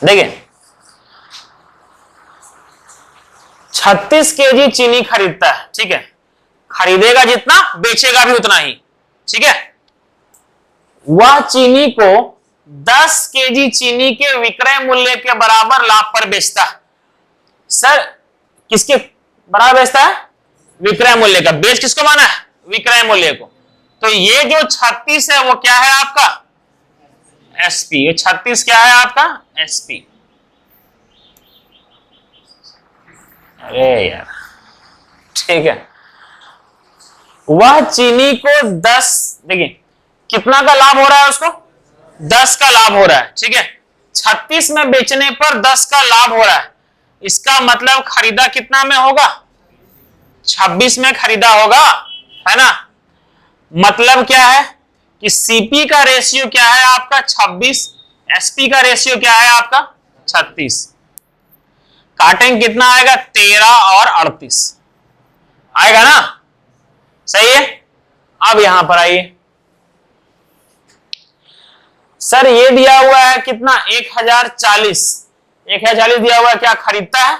[SPEAKER 1] देखिए 36 केजी चीनी खरीदता है, ठीक है। खरीदेगा जितना, बेचेगा भी उतना ही, ठीक है। वह चीनी को 10 केजी चीनी के विक्रय मूल्य के बराबर लाभ पर बेचता है। सर किसके बराबर बेचता है? विक्रय मूल्य का। बेच किसको माना है? विक्रय मूल्य को। तो ये जो 36 है वो क्या है आपका? एसपी। ये 36 क्या है आपका? एसपी। अरे यार, ठीक है। वह चीनी को 10, देखिए कितना का लाभ हो रहा है उसको? 10 का लाभ हो रहा है, ठीक है। 36 में बेचने पर 10 का लाभ हो रहा है, इसका मतलब खरीदा कितना में होगा? 26 में खरीदा होगा, है ना। मतलब क्या है कि सीपी का रेशियो क्या है आपका? 26। एसपी का रेशियो क्या है आपका? 36। काटेंगे कितना आएगा? 13 और 38 आएगा ना, सही है। अब यहां पर आइए, सर ये दिया हुआ है कितना? 1040। 1040 दिया हुआ है, क्या खरीदता है?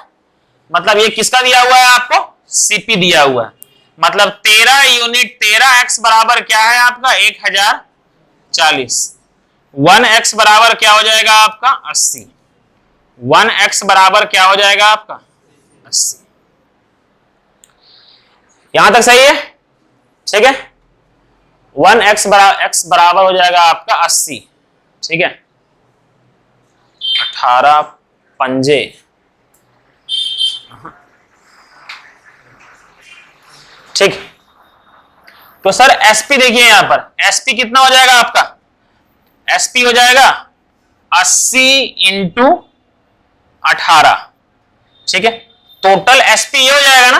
[SPEAKER 1] मतलब ये किसका दिया हुआ है आपको? सीपी दिया हुआ है। मतलब 13 यूनिट 13x बराबर क्या है आपका? 1040। 1x बराबर क्या हो जाएगा आपका? 80। 1x बराबर क्या हो जाएगा आपका? 80। यहां तक सही है, ठीक है। 1x बराबर हो जाएगा आपका 80, ठीक है। 18 पंजे, ठीक। तो सर एसपी देखिए यहां पर, एसपी कितना हो जाएगा आपका? एसपी हो जाएगा 80 इंटू 18, ठीक है। टोटल एसपी ये हो जाएगा ना,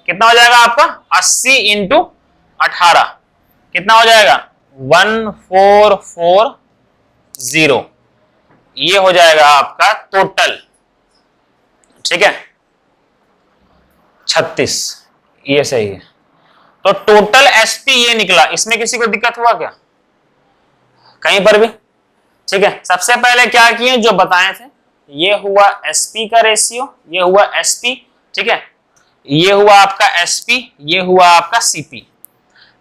[SPEAKER 1] कितना हो जाएगा आपका? 80 इंटू 18 कितना हो जाएगा? 1440। ये हो जाएगा आपका टोटल, ठीक है। 36 ये सही है। तो टोटल एसपी ये निकला। इसमें किसी को दिक्कत हुआ क्या कहीं पर भी? ठीक है। सबसे पहले क्या किए जो बताए थे, ये हुआ एसपी का रेशियो, ये हुआ एसपी, ठीक है। ये हुआ आपका एसपी, ये हुआ आपका सीपी।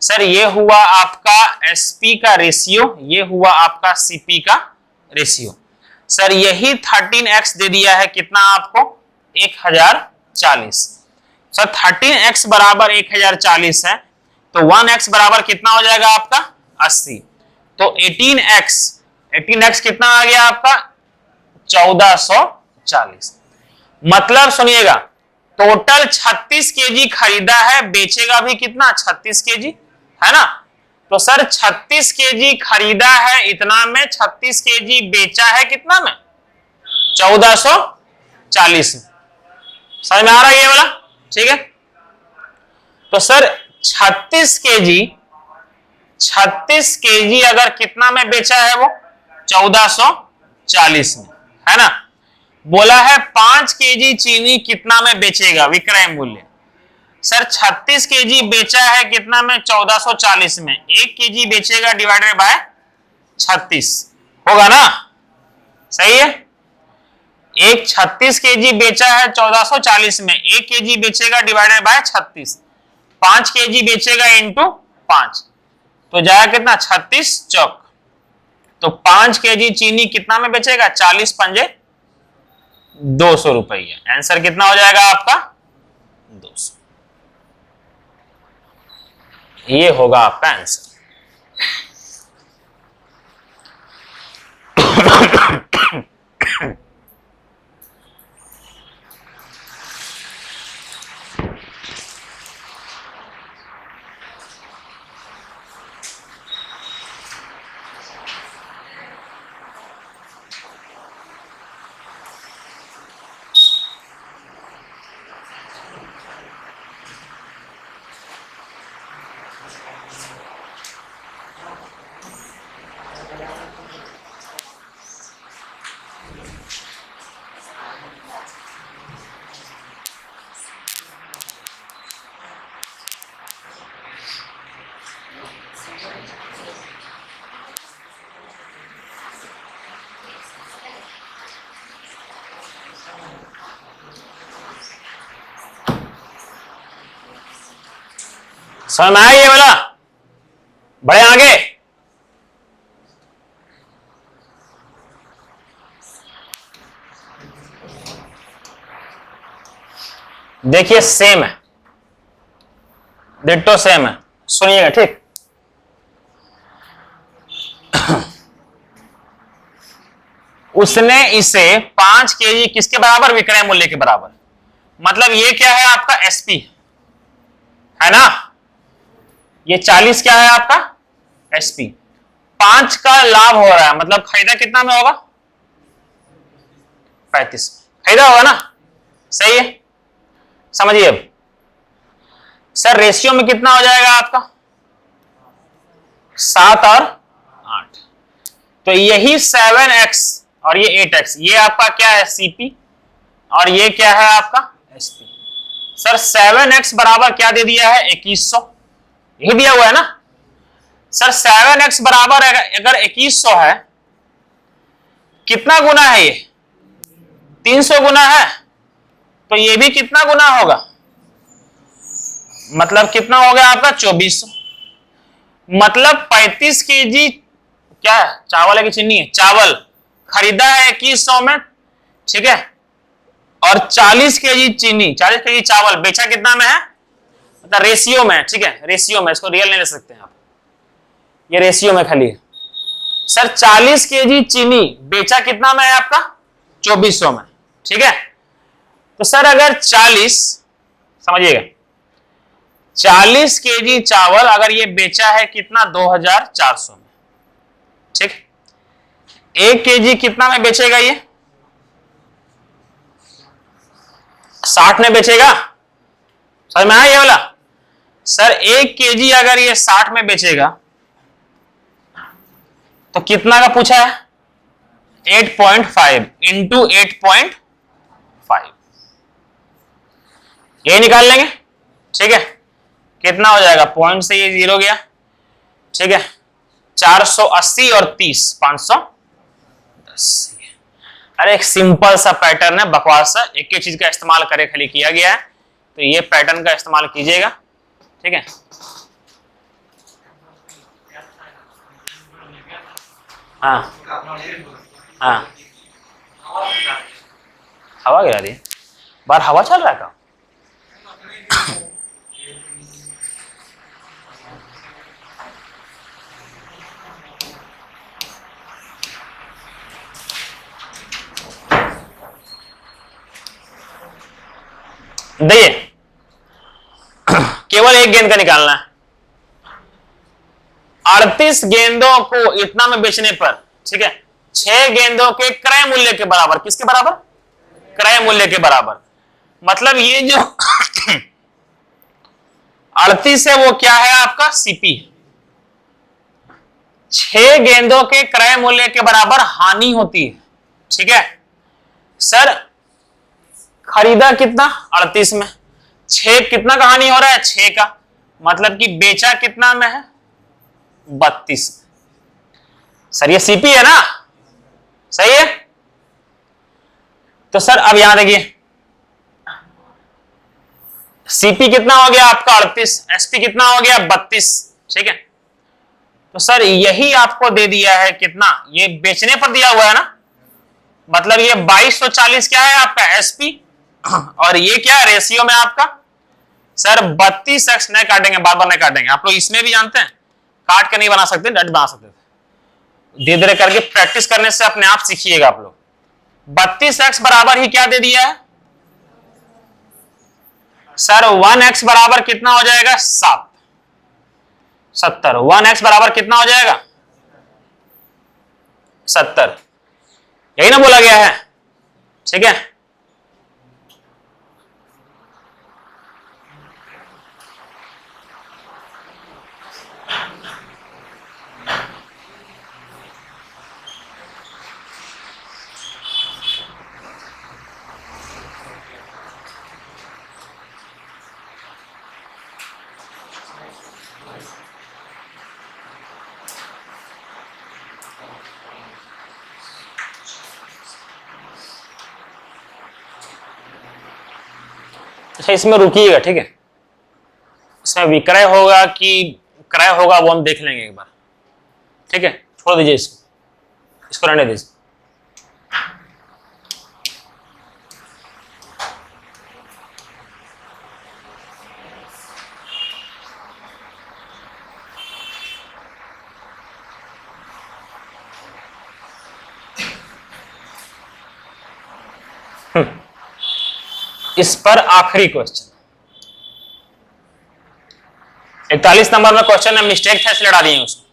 [SPEAKER 1] सर ये हुआ आपका एसपी का रेशियो, ये हुआ आपका सीपी का रेशियो। सर यही 13x दे दिया है कितना आपको? 1040। सर 13x बराबर 1040 है, तो 1x बराबर कितना हो जाएगा आपका? 80। तो 18x कितना आ गया आपका? 1440। मतलब सुनिएगा, टोटल 36 केजी खरीदा है, बेचेगा भी कितना 36 केजी, है ना। तो सर 36 केजी खरीदा है इतना में, 36 केजी बेचा है कितना में 1440 में। समझ में आ रहा है ये वाला, ठीक है। तो सर 36 केजी अगर कितना में बेचा है वो 1440 में, है ना। बोला है 5 केजी चीनी कितना में बेचेगा, विक्रय मूल्य। सर 36 केजी बेचा है कितना में 1440 में, 1 केजी बेचेगा डिवाइडेड बाय 36 होगा ना, सही है। 36 केजी बेचा है 1440 में, 1 केजी बेचेगा डिवाइडेड बाय 36, 5 केजी बेचेगा इंटू 5, तो जाएगा कितना 36 चौक। तो 5 केजी चीनी कितना में बेचेगा 40 पंजे 200 रुपया। आंसर कितना हो जाएगा आपका 200। ये होगा आपका आंसर। समझ में आया ये वाला, बढ़े आगे। देखिए सेम है, डिट्टो सेम है, सुनिएगा ठीक। उसने इसे 5 केजी किसके बराबर, विक्रय मूल्य के बराबर। मतलब ये क्या है आपका एसपी, है ना। ये 40 क्या है आपका एसपी, 5 का लाभ हो रहा है, मतलब खरीदा कितना में होगा 35 खरीदा होगा ना, सही है। समझिए अब सर रेशियो में कितना हो जाएगा आपका 7 और 8, तो यही 7x और ये 8x, ये आपका क्या है सीपी और ये क्या है आपका एसपी। सर 7x बराबर क्या दे दिया है 2100, यही दिया हुआ है ना। सर 7x बराबर अगर 2100 है, कितना गुना है ये 300 गुना है, तो ये भी कितना गुना होगा, मतलब कितना हो गया आपका 2400। मतलब 35 केजी क्या है, चावल है कि चीनी है, चावल खरीदा है 2100 में, ठीक है। और 40 केजी चीनी, 40 केजी चावल बेचा कितना में है, मतलब रेशियो में, ठीक है, रेशियो में, इसको रियल नहीं ले सकते हैं आप, ये रेशियो में खाली है। सर 40 केजी चीनी बेचा कितना में है आपका 2400 में, ठीक है। तो सर अगर 40, समझिएगा 40 केजी चावल अगर ये बेचा है कितना 2400 में, ठीक। 1 केजी कितना में बेचेगा, ये 60 में बेचेगा, समझ में आया ये वाला। सर 1 केजी अगर ये 60 में बेचेगा तो कितना का पूछा है 8.5 इंटू 8.5, ये निकाल लेंगे, ठीक है। कितना हो जाएगा, पॉइंट से ये 0 गया, ठीक है। 480 और 30 510। अरे एक सिंपल सा पैटर्न है, बकवास सा, एक ही चीज का इस्तेमाल करे खाली किया गया है, तो ये पैटर्न का इस्तेमाल कीजिएगा, ठीक है। हाँ हाँ, हवा गिरा दी, बाहर हवा चल रहा है क्या। देखिए केवल एक गेंद का निकालना है। 38 गेंदों को इतना में बेचने पर, ठीक है, 6 गेंदों के क्रय मूल्य के बराबर, किसके बराबर? क्रय मूल्य के बराबर। मतलब ये जो 38 है वो क्या है आपका? सीपी। 6 गेंदों के क्रय मूल्य के बराबर हानि होती है, ठीक है सर। खरीदा कितना? 38 में। 6 कितना का हानि हो रहा है? 6 का। मतलब कि बेचा कितना में है? 32। सर ये सीपी है ना, सही है। तो सर अब यहां देखिए सीपी कितना हो गया आपका? 38। एसपी कितना हो गया? 32, ठीक है। तो सर यही आपको दे दिया है कितना? ये बेचने पर दिया हुआ है ना, मतलब ये 2240 क्या है आपका? एसपी। और ये क्या है रेशियो में आपका? सर 32x नहीं काटेंगे, बार बार नहीं काटेंगे। आप लोग इसमें भी जानते हैं काट के नहीं बना सकते, डायरेक्ट बना सकते थे। धीरे धीरे करके प्रैक्टिस करने से अपने आप सीखिएगा आप लोग। 32x बराबर ही क्या दे दिया है सर? 1x बराबर कितना हो जाएगा? 70। 1x बराबर कितना हो जाएगा? 70। यही ना बोला गया है, ठीक है। अच्छा इसमें रुकिएगा, ठीक है। इसमें विक्रय होगा कि क्रय होगा वो हम देख लेंगे एक बार, ठीक है। छोड़ दीजिए इसको रहने दीजिए। इस पर आखिरी क्वेश्चन 41 नंबर में क्वेश्चन में मिस्टेक था इसलिए डालिए उसको,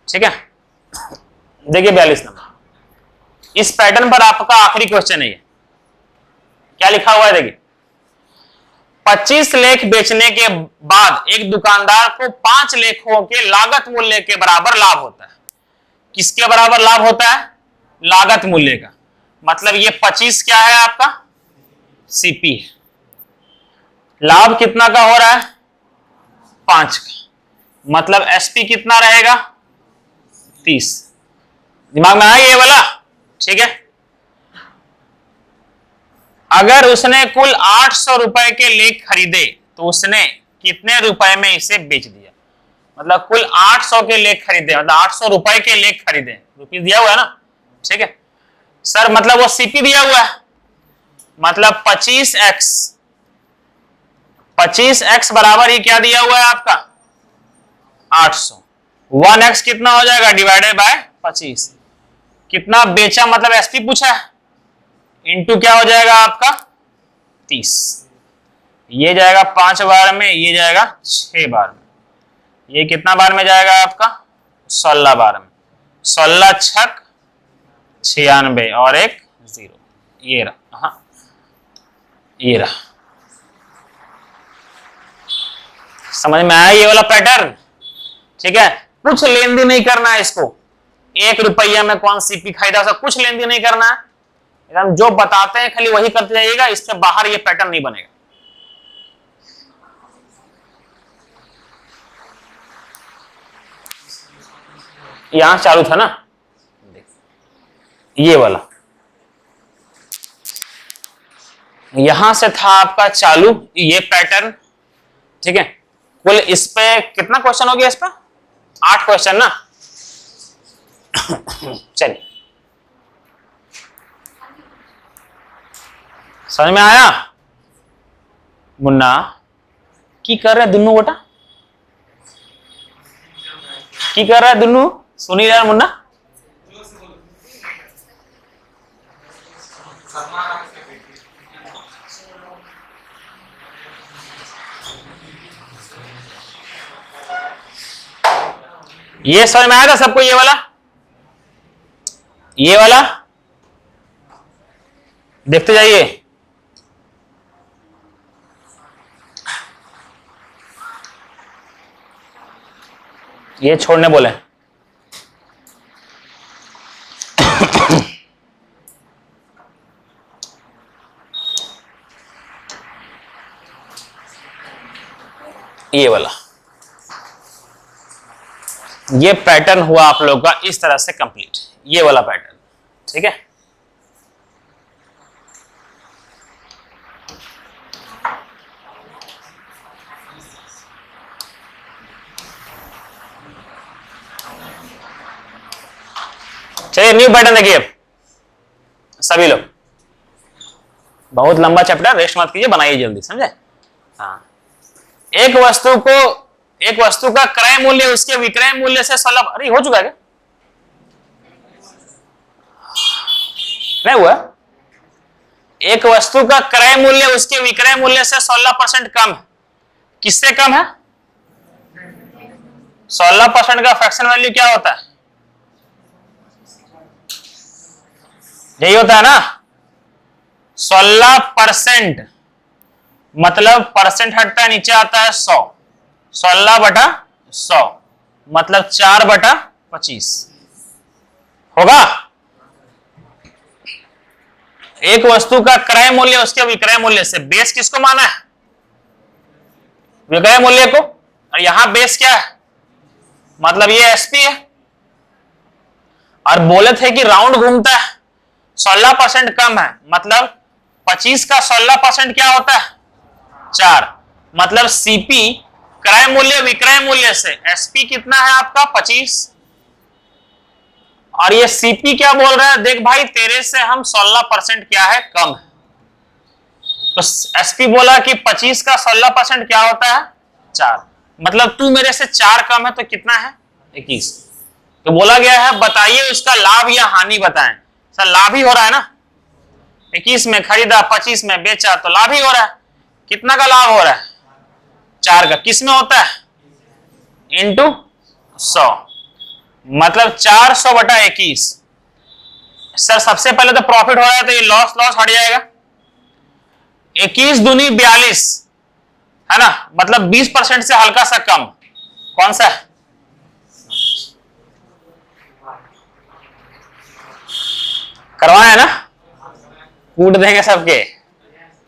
[SPEAKER 1] ठीक है। देखिए 42 नंबर, इस पैटर्न पर आपका आखिरी क्वेश्चन है ये। क्या लिखा हुआ है देखिए, 25 लेख बेचने के बाद एक दुकानदार को 5 लेखों के लागत मूल्य के बराबर लाभ होता है। किसके बराबर लाभ होता है? लागत मूल्य का। मतलब ये 25 क्या है आपका? सीपी है। लाभ कितना का हो रहा है? 5 का। मतलब एसपी कितना रहेगा? 30। दिमाग में आया ये वाला, ठीक है। अगर उसने कुल 800 रुपए के लेख खरीदे तो उसने कितने रुपए में इसे बेच दिया? मतलब कुल 800 के लेख खरीदे, मतलब 800 रुपए के लेख खरीदे, रुपीस दिया हुआ है ना, ठीक है सर। मतलब वो सीपी दिया हुआ है, मतलब 25x बराबर ही क्या दिया हुआ है आपका? 800। 1x कितना हो जाएगा? Divided by 25। कितना बेचा मतलब एसपी पूछा है, इंटू क्या हो जाएगा आपका? 30। ये जाएगा 5 बार में, ये जाएगा 6 बार में, ये कितना बार में जाएगा आपका? 16 बार में। 16 छक 96 और एक 0। ये रहा, हाँ ये रहा। समझ में आया ये वाला पैटर्न, ठीक है। कुछ लेन देन नहीं करना है इसको, 1 रुपया में कौन सीपी खरीदा, सब कुछ लेन देन नहीं करना है। एकदम जो बताते हैं खाली वही करते जाइएगा, इससे बाहर ये पैटर्न नहीं बनेगा। यहां चालू था ना, ये वाला यहां से था आपका चालू ये पैटर्न, ठीक है। कुल इस पे कितना क्वेश्चन हो गया? इस पे 8 क्वेश्चन ना। चलिए समझ में आया? मुन्ना की कर रहा है दुनू गोटा, की कर रहा है दुनू? सुनी रहा मुन्ना? ये समझ में आएगा सबको? ये वाला, ये वाला देखते जाइए। ये छोड़ने बोले। ये वाला, ये पैटर्न हुआ आप लोगों का इस तरह से कंप्लीट, ये वाला पैटर्न। ठीक है, चलिए न्यू पैटर्न देखिए सभी लोग। बहुत लंबा चैप्टर, रेस्ट मत कीजिए, बनाइए जल्दी, समझे? हाँ, एक वस्तु का क्रय मूल्य उसके विक्रय मूल्य से 16। अरे हो चुका है क्या? नहीं हुआ? एक वस्तु का क्रय मूल्य उसके विक्रय मूल्य से 16% कम है। किससे कम है? 16% का फ्रैक्शन वैल्यू क्या होता है? यही होता है ना, 16%। मतलब परसेंट हटता है, नीचे आता है 100। 16/100 मतलब 4/25 होगा। एक वस्तु का क्रय मूल्य उसके विक्रय मूल्य से, बेस किसको माना है? विक्रय मूल्य को। और यहां बेस क्या है? मतलब ये एसपी है, और बोले थे कि राउंड घूमता है, 16% कम है, मतलब 25 का 16% क्या होता है? 4। मतलब सीपी क्रय मूल्य विक्रय मूल्य से, एसपी कितना है आपका? 25। और ये सीपी क्या बोल रहा है? देख भाई, तेरे से हम 16% क्या है? कम है। तो एसपी बोला कि 25 का 16% क्या होता है? 4। मतलब तू मेरे से 4 कम है, तो कितना है? 21। तो बोला गया है बताइए उसका लाभ या हानि बताएं। सर लाभ ही हो रहा है ना, 21 में खरीदा, 25 में बेचा, तो लाभ ही हो रहा है। कितना का लाभ हो रहा है? 4 का। किस में होता है? इंटू 100, मतलब 400/21। सर सबसे पहले तो प्रॉफिट हो रहा है, तो ये लॉस हट जाएगा। 21 दूनी 42 है ना, मतलब 20% से हल्का सा कम। कौन सा है? करवाए ना, कूट देंगे सबके।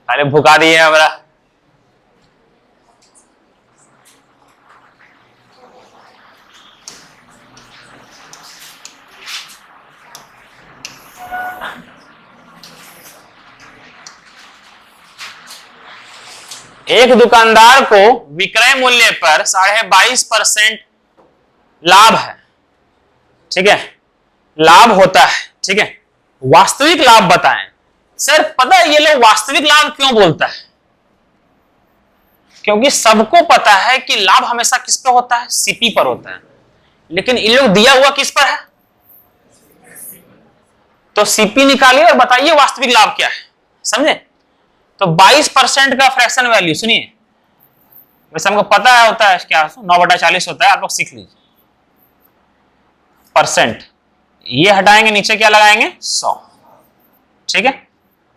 [SPEAKER 1] अरे भुका दिए हमारा। एक दुकानदार को विक्रय मूल्य पर 22.5% लाभ है। ठीक है, लाभ होता है। ठीक है, वास्तविक लाभ बताएं। सर पता है ये लोग वास्तविक लाभ क्यों बोलता है? क्योंकि सबको पता है कि लाभ हमेशा किस पे होता है? सीपी पर होता है। लेकिन इन लोग दिया हुआ किस पर है? तो सीपी निकालिए और बताइए वास्तविक लाभ क्या है, समझे? तो 22% का फ्रैक्शन वैल्यू, सुनिए, वैसे हमको पता है होता है क्या, 9/40 होता है, आप लोग सीख लीजिए। परसेंट, ये हटाएंगे, नीचे क्या लगाएंगे? 100। ठीक है,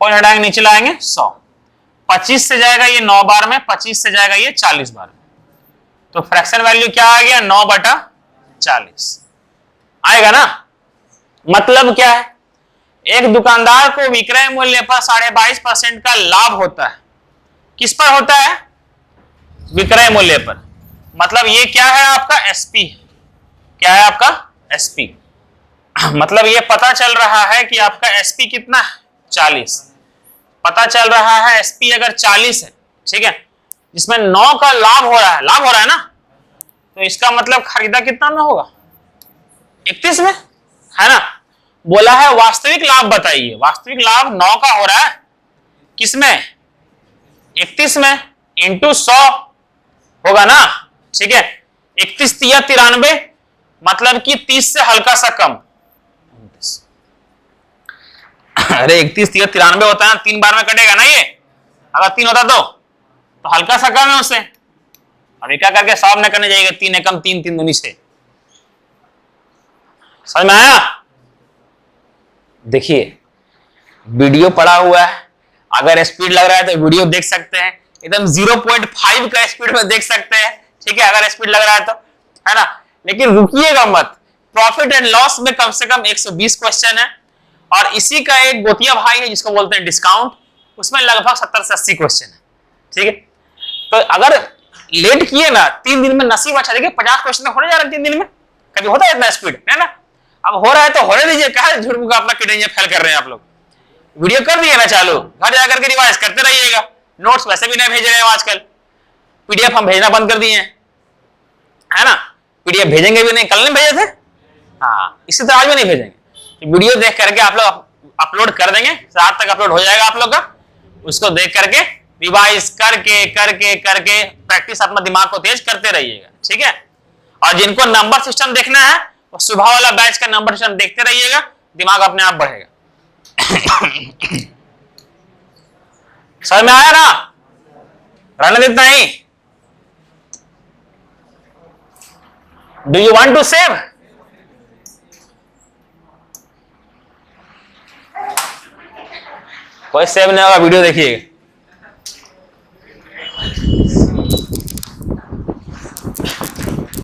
[SPEAKER 1] पॉइंट हटाएंगे, नीचे लाएंगे 100। 25 से जाएगा ये 9 बार में, 25 से जाएगा ये 40 बार में, तो फ्रैक्शन वैल्यू क्या आ गया? 9/40 आएगा ना। मतलब क्या है? एक दुकानदार को विक्रय मूल्य पर 22.5% का लाभ होता है। किस पर होता है? विक्रय मूल्य पर। मतलब ये क्या है आपका? एसपी। क्या है आपका? एसपी। मतलब ये पता चल रहा है कि आपका एसपी कितना है? 40। पता चल रहा है एसपी अगर 40 है, ठीक है, इसमें 9 का लाभ हो रहा है, लाभ हो रहा है ना, तो इसका मतलब खरीदा कितना में होगा? 31 में, है ना। बोला है वास्तविक लाभ बताइए। वास्तविक लाभ 9 का हो रहा है, किसमें? 31 में, इंटू 100 होगा ना। ठीक है, 31 या 93, मतलब कि 30 से हल्का सा कम। अरे 31 या 93 होता है ना, 3 बार में कटेगा ना ये, अगर 3 होता तो हल्का सा कम है उससे। अभी क्या करके 100 में करने जाएगा, 3 एकम 3, 3 दूनी से, समझ में आया? देखिए वीडियो पड़ा हुआ है, अगर स्पीड लग रहा है तो वीडियो देख सकते हैं, एकदम 0.5 का स्पीड में देख सकते हैं, ठीक है, अगर स्पीड लग रहा है तो, है ना। लेकिन रुकिएगा मत, प्रॉफिट एंड लॉस में कम से कम 120 क्वेश्चन है, और इसी का एक गोतिया भाई है जिसको बोलते हैं डिस्काउंट, उसमें लगभग 70 से 80 क्वेश्चन है, ठीक है। तो अगर लेट किए ना 3 दिन में नसीब अच्छा, देखिए 50 क्वेश्चन होने जा रहे हैं 3 दिन में, कभी होता है इतना स्पीड, है ना। अब हो रहा है तो होने दीजिए, कहा झूठ मूठ अपना किडनी फेल कर रहे हैं आप लोग। वीडियो कर दिए ना चालू, घर जाकर के रिवाइज करते रहिएगा, नोट्स वैसे भी नहीं भेज रहे हैं आजकल, पीडीएफ हम भेजना बंद कर दिए हैं, है ना। पीडीएफ भेजेंगे भी नहीं, कल नहीं भेजे थे, हाँ इसी तरह आज भी नहीं भेजेंगे। वीडियो देख करके आप लोग अपलोड कर देंगे, रात तक अपलोड हो जाएगा आप लोग का, उसको देख करके रिवाइज करके करके करके प्रैक्टिस अपना दिमाग को तेज करते रहिएगा, ठीक है। और जिनको नंबर सिस्टम देखना है वो सुबह वाला बैच का नंबर सिस्टम देखते रहिएगा, दिमाग अपने आप बढ़ेगा। समझ में आया ना? रहने देता ही। Do you want to save? कोई सेव नहीं होगा, वीडियो देखिएगा।